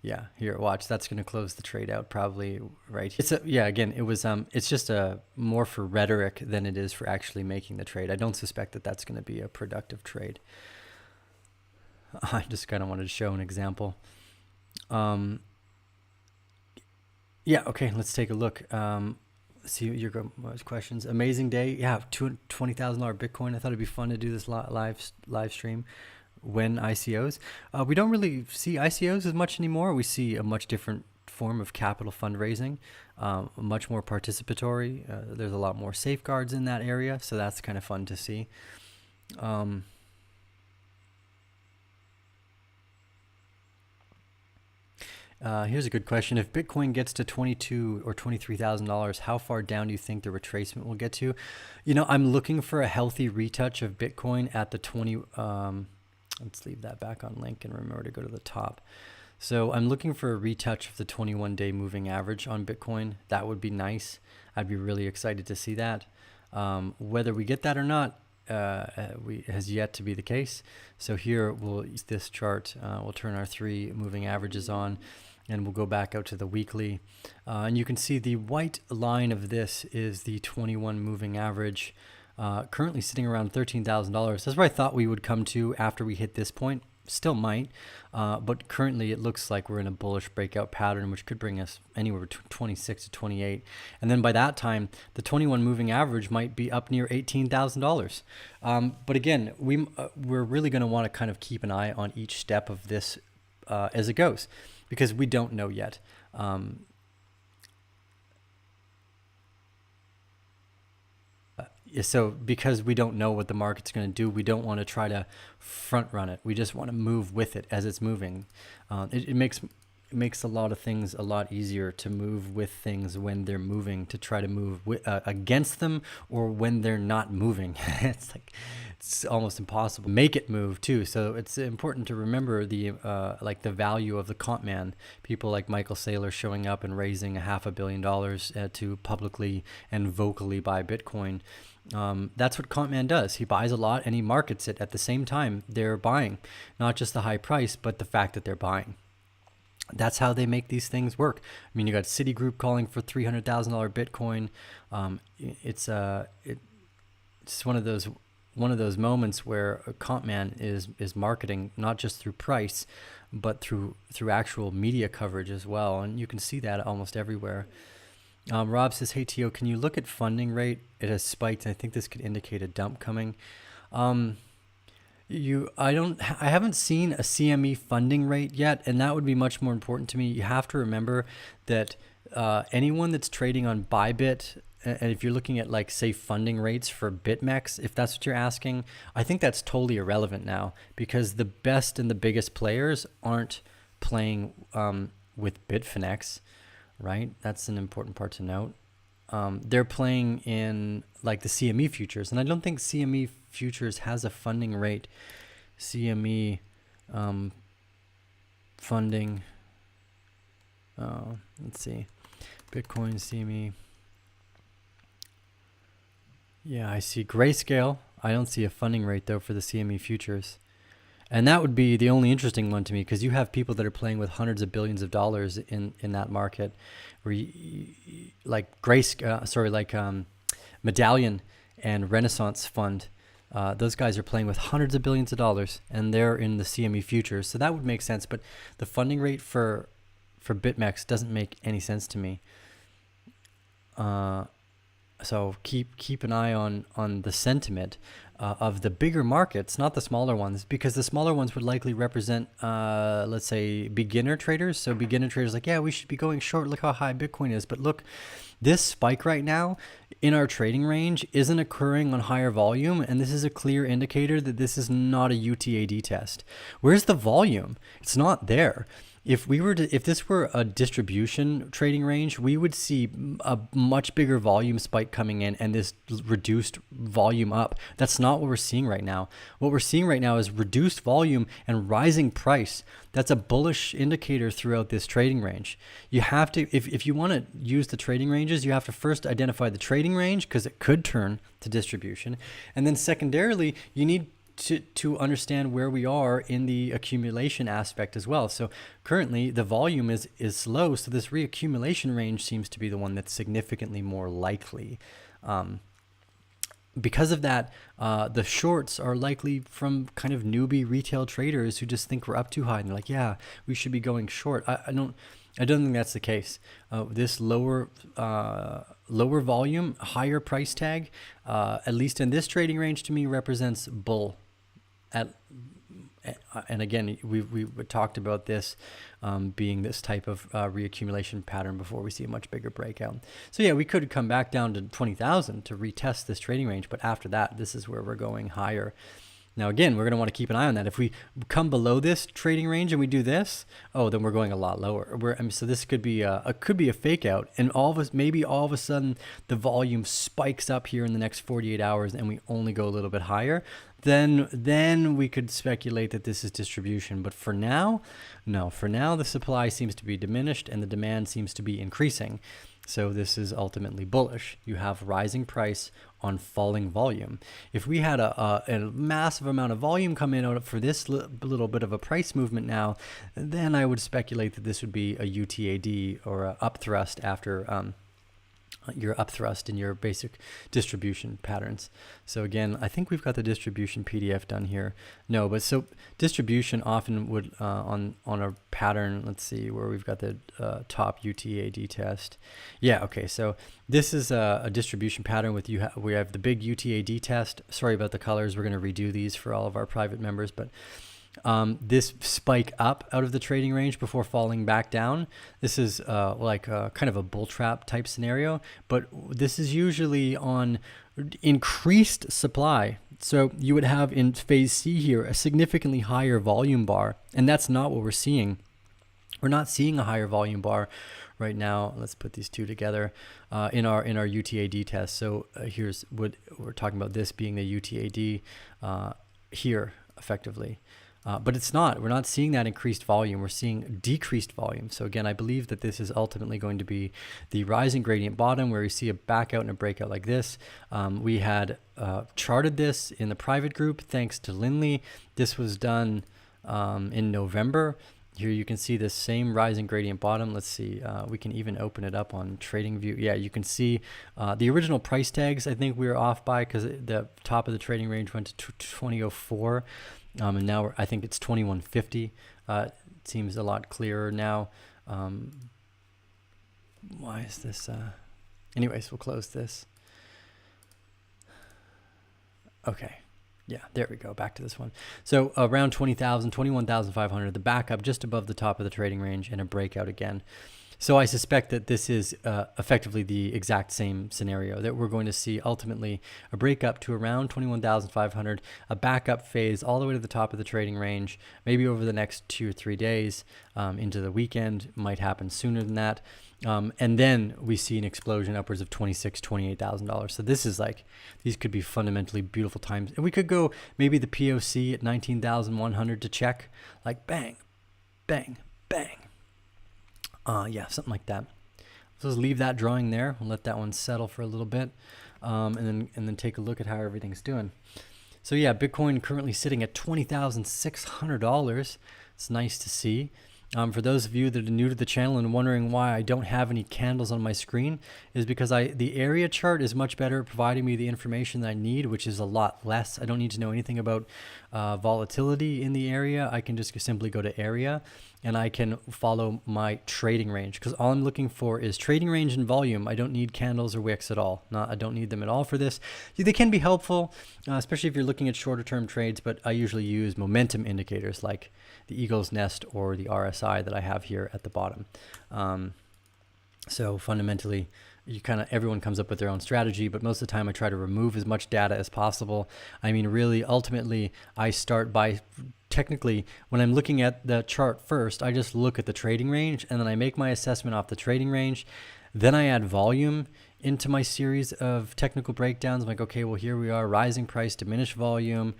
Yeah, here, watch. That's going to close the trade out probably right. Again, it was it's just more for rhetoric than it is for actually making the trade. I don't suspect that that's going to be a productive trade. I just kind of wanted to show an example. Yeah, okay, let's take a look. See your questions. Amazing day. Yeah, $20,000 Bitcoin. I thought it'd be fun to do this live stream. When ICOs, we don't really see ICOs as much anymore. We see a much different form of capital fundraising, much more participatory. There's a lot more safeguards in that area, so that's kind of fun to see. Here's a good question. If Bitcoin gets to $22,000 or $23,000, how far down do you think the retracement will get to? You know, I'm looking for a healthy retouch of Bitcoin at the 20. Let's leave that back on link and remember to go to the top. So I'm looking for a retouch of the 21-day moving average on Bitcoin. That would be nice. I'd be really excited to see that. Whether we get that or not has yet to be the case. So here we'll use this chart. We'll turn our 3 moving averages on. and we'll go back out to the weekly. And you can see the white line of this is the 21 moving average, currently sitting around $13,000. That's where I thought we would come to after we hit this point. Still might, but currently it looks like we're in a bullish breakout pattern, which could bring us anywhere between 26 to 28. And then by that time, the 21 moving average might be up near $18,000. But again, we're really going to want to kind of keep an eye on each step of this as it goes, because we don't know yet. So because we don't know what the market's going to do, we don't want to try to front run it. We just want to move with it as it's moving. It makes a lot of things a lot easier to move with things when they're moving, to try to move against them, or when they're not moving. It's almost impossible. Make it move too. So it's important to remember the value of the comp man. People like Michael Saylor showing up and raising $500 million to publicly and vocally buy Bitcoin. That's what comp man does. He buys a lot and he markets it at the same time they're buying, not just the high price, but the fact that they're buying. That's how they make these things work. I mean, you got Citigroup calling for $300,000 Bitcoin. It's one of those moments where a comp man is marketing not just through price, but through actual media coverage as well. And you can see that almost everywhere. Rob says, "Hey Tio, can you look at funding rate? It has spiked, and I think this could indicate a dump coming." I haven't seen a CME funding rate yet, and that would be much more important to me. You have to remember that anyone that's trading on Bybit, and if you're looking at like say funding rates for BitMEX, if that's what you're asking, I think that's totally irrelevant now, because the best and the biggest players aren't playing with Bitfinex, right? That's an important part to note. They're playing in like the CME futures, and I don't think CME futures has a funding rate. CME funding. Let's see, Bitcoin CME. Yeah, I see Grayscale. I don't see a funding rate though for the CME futures. And that would be the only interesting one to me, because you have people that are playing with hundreds of billions of dollars in that market, where Medallion and Renaissance Fund, those guys are playing with hundreds of billions of dollars, and they're in the CME futures. So that would make sense, but the funding rate for BitMEX doesn't make any sense to me. So keep an eye on the sentiment of the bigger markets, not the smaller ones, because the smaller ones would likely represent, let's say, beginner traders. So beginner traders like, yeah, we should be going short. Look how high Bitcoin is. But look, this spike right now in our trading range isn't occurring on higher volume, and this is a clear indicator that this is not a UTAD test. Where's the volume? It's not there. If this were a distribution trading range, we would see a much bigger volume spike coming in and this reduced volume up. That's not what we're seeing right now. What we're seeing right now is reduced volume and rising price. That's a bullish indicator throughout this trading range. You have to, if you want to use the trading ranges, you have to first identify the trading range, because it could turn to distribution. And then secondarily, you need to understand where we are in the accumulation aspect as well. So currently the volume is slow, so this reaccumulation range seems to be the one that's significantly more likely. Because of that, the shorts are likely from kind of newbie retail traders who just think we're up too high and they're like, yeah, we should be going short. I don't think that's the case. This lower volume, higher price tag, at least in this trading range, to me represents bull. And again, we talked about this being this type of reaccumulation pattern before we see a much bigger breakout. So yeah, we could come back down to 20,000 to retest this trading range, but after that, this is where we're going higher. Now, again, we're going to want to keep an eye on that. If we come below this trading range and we do this, then we're going a lot lower. So this could be a fake out, and maybe all of a sudden the volume spikes up here in the next 48 hours, and we only go a little bit higher. Then we could speculate that this is distribution. But for now, no. For now, the supply seems to be diminished and the demand seems to be increasing. So this is ultimately bullish. You have rising price on falling volume. If we had a massive amount of volume come in out for this little bit of a price movement now, then I would speculate that this would be a UTAD or a upthrust after your upthrust in your basic distribution patterns. So again, I think we've got the distribution PDF done here. No, but so distribution often would on a pattern, let's see where we've got the top UTAD test. Yeah, okay, so this is a distribution pattern with we have the big UTAD test. Sorry about the colors, we're going to redo these for all of our private members, but this spike up out of the trading range before falling back down. This is like kind of a bull trap type scenario, but this is usually on increased supply. So you would have in phase C here a significantly higher volume bar, and that's not what we're seeing. We're not seeing a higher volume bar right now. Let's put these two together in our UTAD test. So here's what we're talking about, this being the UTAD here effectively. But it's not. We're not seeing that increased volume. We're seeing decreased volume. So again, I believe that this is ultimately going to be the rising gradient bottom where we see a back out and a breakout like this. We had charted this in the private group thanks to Lindley. This was done in November. Here you can see this same rising gradient bottom. Let's see, we can even open it up on TradingView. Yeah, you can see the original price tags I think we were off by because the top of the trading range went to 2004. And now I think it's 2150. It seems a lot clearer now. Why is this? Anyways, we'll close this. Okay. Yeah, there we go. Back to this one. So around 20,000, 21,500, the backup just above the top of the trading range and a breakout again. So I suspect that this is effectively the exact same scenario, that we're going to see ultimately a breakup to around 21,500, a backup phase all the way to the top of the trading range, maybe over the next 2 or 3 days into the weekend, might happen sooner than that. And then we see an explosion upwards of $26,000, $28,000. So this is like, these could be fundamentally beautiful times. And we could go maybe the POC at 19,100 to check, like bang, bang, bang. Yeah, something like that. So let's leave that drawing there and let that one settle for a little bit, and then take a look at how everything's doing. So yeah, Bitcoin currently sitting at $20,600. It's nice to see. For those of you that are new to the channel and wondering why I don't have any candles on my screen, is because the area chart is much better at providing me the information that I need, which is a lot less. I don't need to know anything about volatility in the area. I can just simply go to area and I can follow my trading range, because all I'm looking for is trading range and volume. I don't need candles or wicks at all. I don't need them at all for this. They can be helpful, especially if you're looking at shorter term trades, but I usually use momentum indicators like the Eagle's Nest or the RSI that I have here at the bottom. So fundamentally, everyone comes up with their own strategy, but most of the time I try to remove as much data as possible. I mean, really, ultimately, I start by technically, when I'm looking at the chart first, I just look at the trading range and then I make my assessment off the trading range. Then I add volume into my series of technical breakdowns. I'm like, okay, well, here we are, rising price, diminished volume.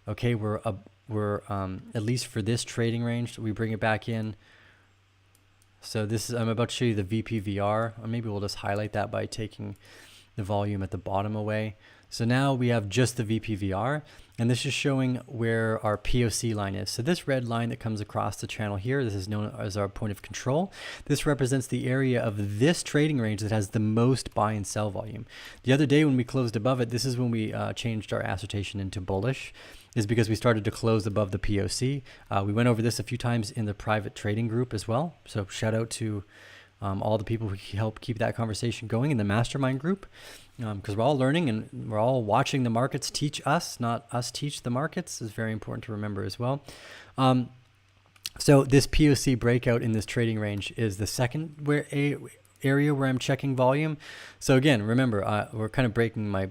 Okay, we're at least for this trading range, we bring it back in. So this is, I'm about to show you the VPVR, or maybe we'll just highlight that by taking the volume at the bottom away. So now we have just the VPVR, and this is showing where our POC line is. So this red line that comes across the channel here, this is known as our point of control. This represents the area of this trading range that has the most buy and sell volume. The other day when we closed above it, this is when we changed our assertion into bullish, is because we started to close above the POC. We went over this a few times in the private trading group as well. So shout out to all the people who help keep that conversation going in the mastermind group, because we're all learning and we're all watching the markets teach us, not us teach the markets, is very important to remember as well. So this POC breakout in this trading range is the second area where I'm checking volume. So again, remember, we're kind of breaking my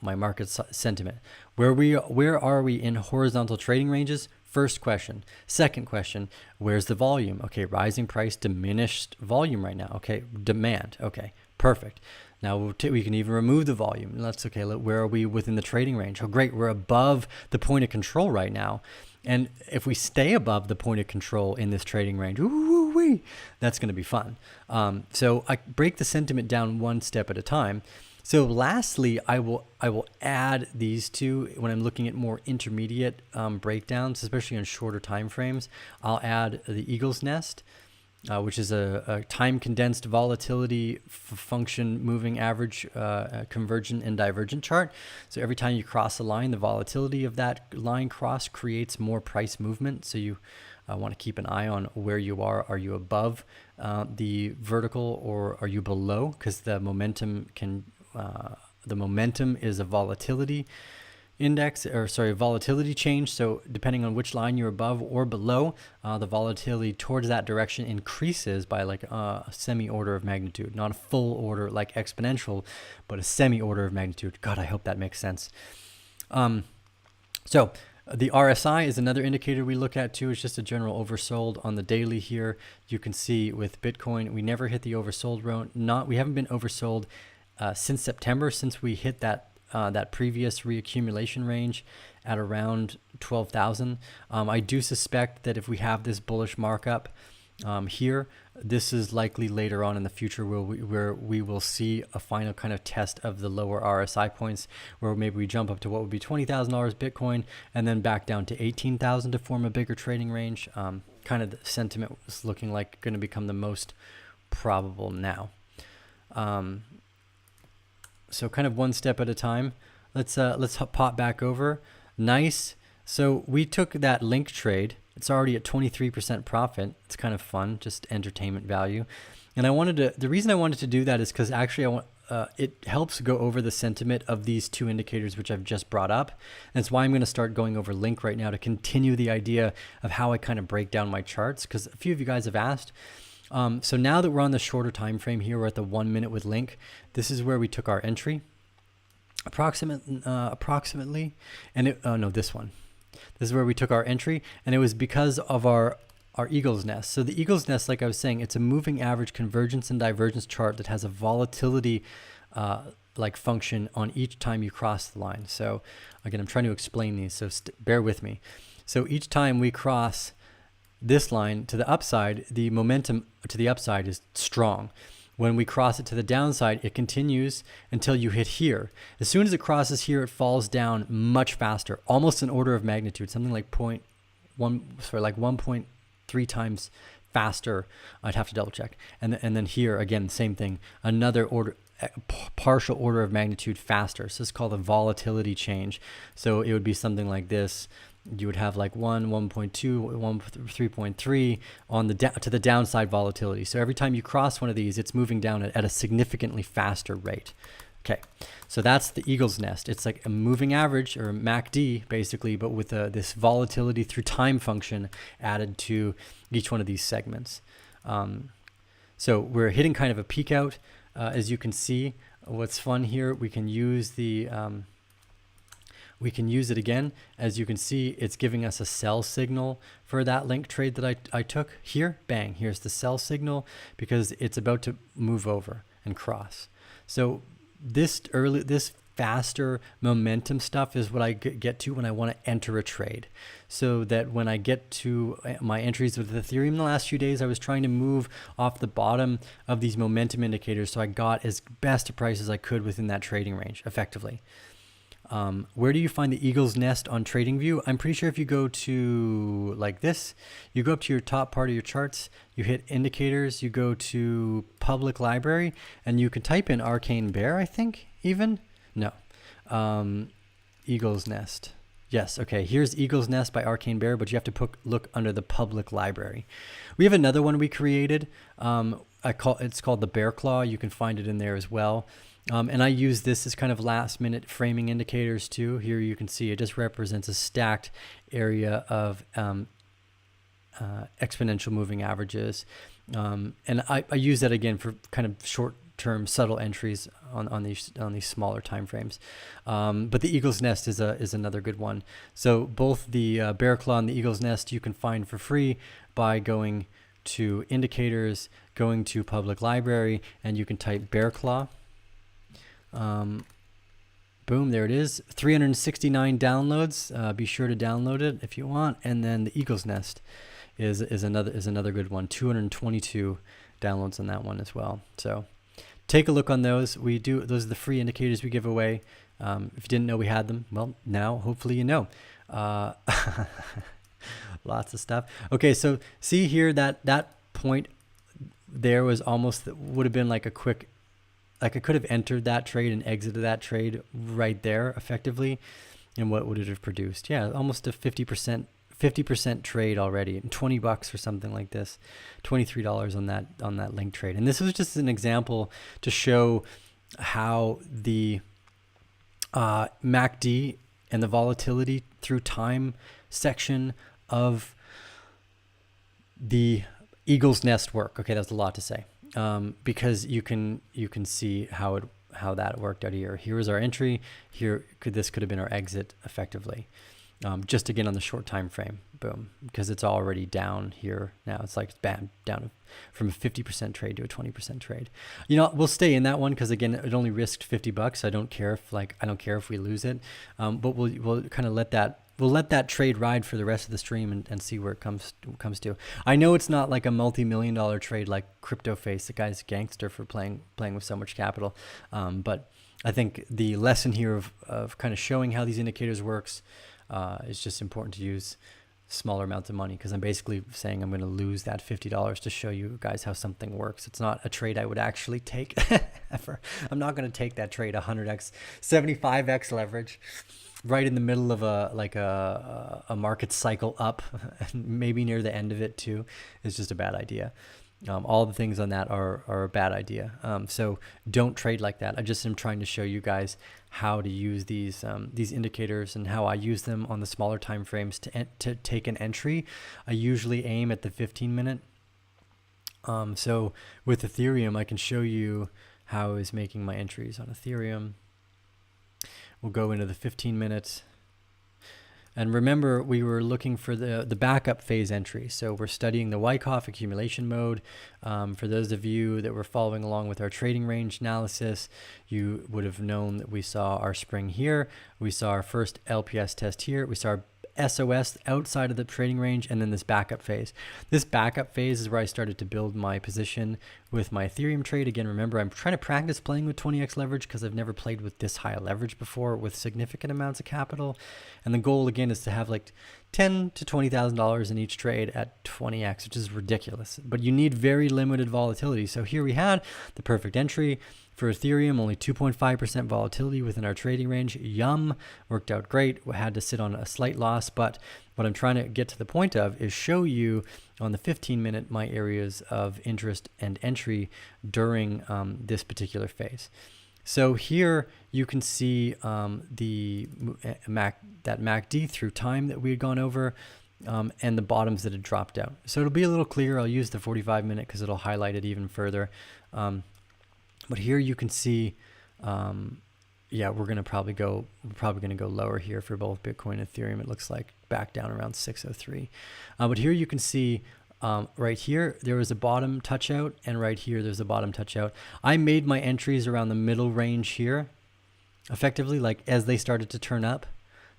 market sentiment. Where are we in horizontal trading ranges? First question. Second question, where's the volume? Okay, rising price, diminished volume right now. Okay, demand. Okay, perfect. Now we can even remove the volume. That's okay. Where are we within the trading range? Oh, great. We're above the point of control right now. And if we stay above the point of control in this trading range, Woo-wee. That's going to be fun. So I break the sentiment down one step at a time. So lastly, I will add these two when I'm looking at more intermediate breakdowns, especially on shorter time frames. I'll add the Eagle's Nest, which is a time-condensed volatility function moving average convergent and divergent chart. So every time you cross a line, the volatility of that line cross creates more price movement. So you want to keep an eye on where you are. Are you above the vertical or are you below? Because the momentum is a volatility index, or sorry, volatility change. So depending on which line you're above or below, the volatility towards that direction increases by like a semi-order of magnitude, not a full order like exponential, but a semi-order of magnitude. God, I hope that makes sense. So the RSI is another indicator we look at too. It's just a general oversold on the daily here. You can see with Bitcoin, we never hit the oversold zone. We haven't been oversold since September, since we hit that previous reaccumulation range at around 12,000. I do suspect that if we have this bullish markup here, this is likely later on in the future where we will see a final kind of test of the lower RSI points, where maybe we jump up to what would be $20,000 Bitcoin and then back down to 18,000 to form a bigger trading range. Kind of the sentiment was looking like going to become the most probable now. So kind of one step at a time. Let's pop back over. Nice. So we took that link trade. It's already at 23% profit. It's kind of fun, just entertainment value. And the reason I wanted to do that is because actually it helps go over the sentiment of these two indicators, which I've just brought up. And it's why I'm going to start going over link right now to continue the idea of how I kind of break down my charts, because a few of you guys have asked. So now that we're on the shorter time frame here, we're at the 1 minute with link. This is where we took our entry, approximately, and this one. This is where we took our entry, and it was because of our Eagle's Nest. So the Eagle's Nest, like I was saying, it's a moving average convergence and divergence chart that has a volatility like function on each time you cross the line. So again, I'm trying to explain these, so bear with me. So each time we cross this line to the upside, the momentum to the upside is strong. When we cross it to the downside, it continues until you hit here. As soon as it crosses here, it falls down much faster, almost an order of magnitude, something like 1.3 times faster. I'd have to double check. And then here again, same thing, another partial order of magnitude faster. So it's called a volatility change. So it would be something like this. You would have like 1.2, 3.3 on to the downside volatility. So every time you cross one of these, it's moving down at a significantly faster rate. Okay, so that's the Eagle's Nest. It's like a moving average, or MACD basically, but with this volatility through time function added to each one of these segments. So we're hitting kind of a peak out. As you can see, what's fun here, we can use it again. As you can see, it's giving us a sell signal for that link trade that I took here. Bang, here's the sell signal because it's about to move over and cross. So this faster momentum stuff is what I get to when I want to enter a trade. So that when I get to my entries with Ethereum in the last few days, I was trying to move off the bottom of these momentum indicators so I got as best a price as I could within that trading range effectively. Where do you find the Eagle's Nest on TradingView? I'm pretty sure if you go to like this, you go up to your top part of your charts, you hit indicators, you go to public library, and you can type in Arcane Bear, I think, even? No. Eagle's Nest. Yes, okay, here's Eagle's Nest by Arcane Bear, but you have to look under the public library. We have another one we created. It's called the Bear Claw. You can find it in there as well. And I use this as kind of last minute framing indicators too. Here you can see it just represents a stacked area of exponential moving averages. And I use that again for kind of short-term subtle entries on these smaller time frames. But the Eagle's Nest is another good one. So both the Bear Claw and the Eagle's Nest you can find for free by going to indicators, going to public library, and you can type Bear Claw. Boom, there it is. 369 downloads. Be sure to download it if you want. And then the Eagle's Nest is another good one. 222 downloads on that one as well. So take a look on those. Those are the free indicators we give away. If you didn't know we had them, well, now hopefully you know. Lots of stuff. Okay, so see here that point there was would have been like a quick, like I could have entered that trade and exited that trade right there effectively. And what would it have produced? Yeah, almost a 50% trade already, and $20 or something like this, $23 on that link trade. And this was just an example to show how the MACD and the volatility through time section of the Eagle's Nest work. Okay, that's a lot to say, because you can see how that worked out here. Here was our entry. Here this could have been our exit effectively. Just again on the short time frame, boom, because it's already down here now. It's like bam, down from a 50% trade to a 20% trade. You know, we'll stay in that one because again, it only risked $50. I don't care if we lose it, but we'll kind of let that trade ride for the rest of the stream and see where it comes to. I know it's not like a multi-million-dollar trade like Crypto Face. The guy's a gangster for playing with so much capital, but I think the lesson here of kind of showing how these indicators works. It's just important to use smaller amounts of money because I'm basically saying I'm going to lose that $50 to show you guys how something works. It's not a trade I would actually take ever. I'm not going to take that trade 100x, 75x leverage right in the middle of a market cycle up, maybe near the end of it too. It's just a bad idea. All the things on that are a bad idea. So don't trade like that. I just am trying to show you guys how to use these indicators and how I use them on the smaller time frames to take an entry. I usually aim at the 15-minute. So with Ethereum, I can show you how I was making my entries on Ethereum. We'll go into the 15 minutes. And remember, we were looking for the backup phase entry. So we're studying the Wyckoff accumulation mode. For those of you that were following along with our trading range analysis, you would have known that we saw our spring here. We saw our first LPS test here. We saw our SOS outside of the trading range, and then this backup phase. This backup phase is where I started to build my position with my Ethereum trade. Again, remember, I'm trying to practice playing with 20x leverage because I've never played with this high leverage before with significant amounts of capital. And the goal, again, is to have like $10,000 to $20,000 in each trade at 20x, which is ridiculous. But you need very limited volatility. So here we had the perfect entry. For Ethereum, only 2.5% volatility within our trading range. Yum, worked out great. We had to sit on a slight loss, but what I'm trying to get to the point of is show you on the 15-minute my areas of interest and entry during this particular phase. So here you can see that MACD through time that we had gone over, and the bottoms that had dropped out. So it'll be a little clearer. I'll use the 45-minute because it'll highlight it even further. But here you can see, yeah, we're probably going to go lower here for both Bitcoin and Ethereum. It looks like back down around 603. But here you can see right here, there was a bottom touch out, and right here, there's a bottom touch out. I made my entries around the middle range here, effectively, like as they started to turn up.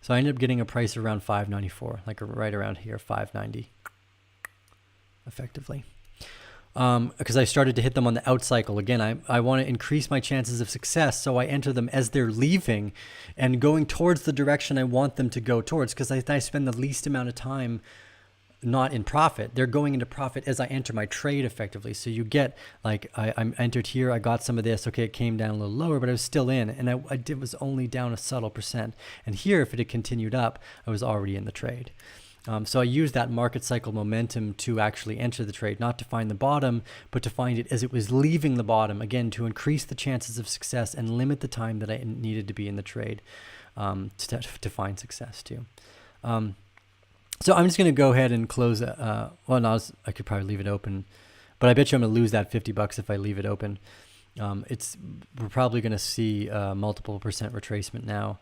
So I ended up getting a price around 594, like right around here, 590, effectively. Because I started to hit them on the out cycle. Again, I want to increase my chances of success, so I enter them as they're leaving and going towards the direction I want them to go towards, because I spend the least amount of time not in profit. They're going into profit as I enter my trade effectively. So you get like I'm entered here, I got some of this. Okay, it came down a little lower, but I was still in, and I was only down a subtle percent. And here, if it had continued up, I was already in the trade. So I used that market cycle momentum to actually enter the trade, not to find the bottom, but to find it as it was leaving the bottom, again, to increase the chances of success and limit the time that I needed to be in the trade to find success too. So I'm just going to go ahead and close. Well, no, I could probably leave it open, but I bet you I'm going to lose that $50 if I leave it open. We're probably going to see multiple percent retracement now.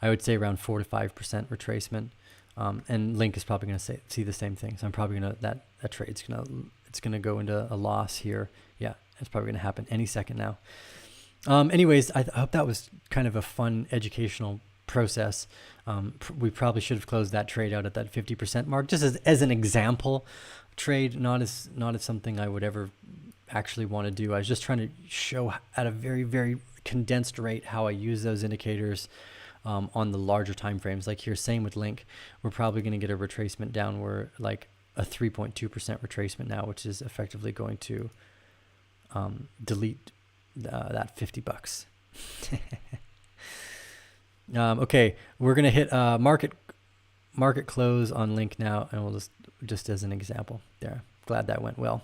I would say around 4 to 5% retracement. And Link is probably going to see the same thing. So I'm probably going to, that trade's going to go into a loss here. Yeah, it's probably going to happen any second now. Anyways, I hope that was kind of a fun educational process. We probably should have closed that trade out at that 50% mark, just as an example trade, not as something I would ever actually want to do. I was just trying to show at a very, very condensed rate how I use those indicators on the larger time frames. Like here, same with Link, we're probably going to get a retracement down. We're like a 3.2% retracement now, which is effectively going to delete that $50. Okay, we're gonna hit market close on Link now, and we'll just as an example there. Glad that went well.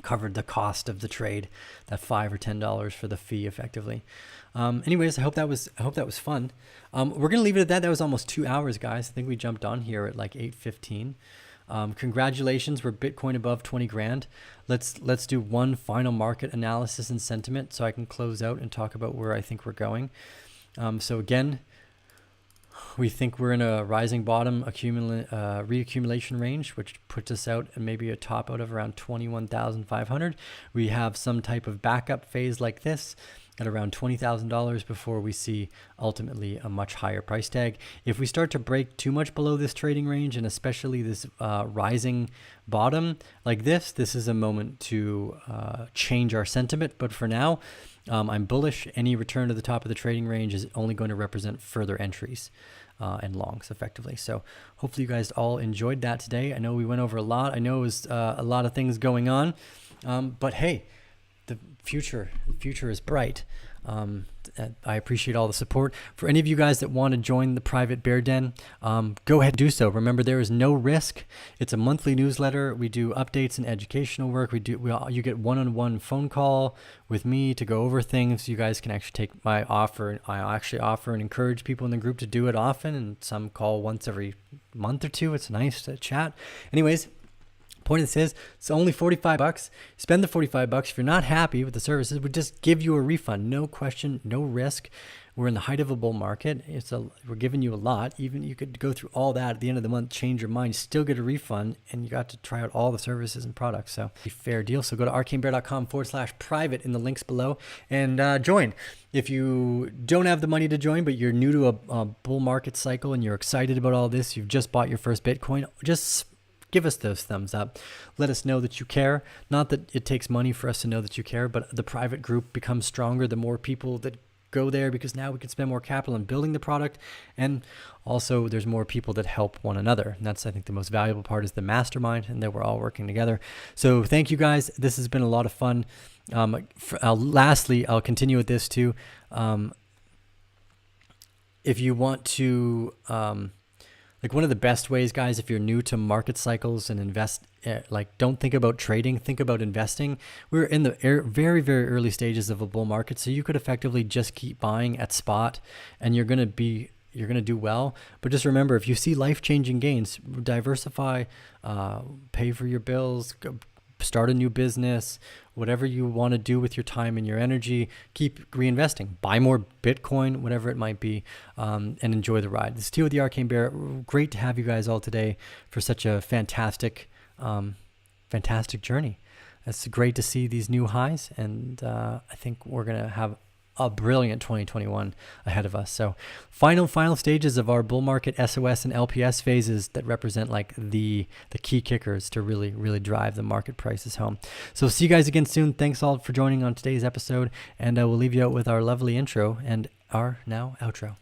Covered the cost of the trade, that $5 or $10 for the fee effectively. Anyways, I hope that was fun. We're gonna leave it at that. That was almost 2 hours, guys. I think we jumped on here at like 8:15. Congratulations, we're Bitcoin above 20 grand. Let's do one final market analysis and sentiment so I can close out and talk about where I think we're going. So again, we think we're in a rising bottom reaccumulation range, which puts us out and maybe a top out of around 21,500. We have some type of backup phase like this at around $20,000 before we see ultimately a much higher price tag. If we start to break too much below this trading range, and especially this rising bottom like this is a moment to change our sentiment. But for now, I'm bullish. Any return to the top of the trading range is only going to represent further entries and longs effectively. So hopefully you guys all enjoyed that today. I know we went over a lot. I know it was a lot of things going on, but hey, the future is bright. I appreciate all the support. For any of you guys that want to join the private bear den, go ahead and do so. Remember, there is no risk. It's a monthly newsletter. We do updates and educational work. You get one-on-one phone call with me to go over things. You guys can actually take my offer. I actually offer and encourage people in the group to do it often, and some call once every month or two. It's nice to chat. Anyways, point of this is it's only $45. Spend the $45. If you're not happy with the services, we just give you a refund. No question, no risk. We're in the height of a bull market. We're giving you a lot. Even you could go through all that at the end of the month, change your mind, still get a refund, and you got to try out all the services and products. So a fair deal. So go to arcanebear.com/private in the links below and join. If you don't have the money to join, but you're new to a bull market cycle and you're excited about all this, you've just bought your first Bitcoin, just give us those thumbs up. Let us know that you care. Not that it takes money for us to know that you care, but the private group becomes stronger the more people that go there, because now we can spend more capital in building the product, and also there's more people that help one another. And that's, I think, the most valuable part is the mastermind, and that we're all working together. So thank you guys. This has been a lot of fun. Lastly, I'll continue with this too. If you want to like, one of the best ways, guys, if you're new to market cycles and invest, don't think about trading, think about investing. We're in the very, very early stages of a bull market, so you could effectively just keep buying at spot, and you're going to do well. But just remember, if you see life-changing gains, diversify, pay for your bills, start a new business, whatever you want to do with your time and your energy, keep reinvesting, buy more Bitcoin, whatever it might be, and enjoy the ride. This is T with the Arcane Bear. Great to have you guys all today for such a fantastic journey. It's great to see these new highs, and I think we're going to have a brilliant 2021 ahead of us. So final stages of our bull market SOS and LPS phases that represent like the key kickers to really drive the market prices home. So see you guys again soon. Thanks all for joining on today's episode, and we'll leave you out with our lovely intro and our now outro.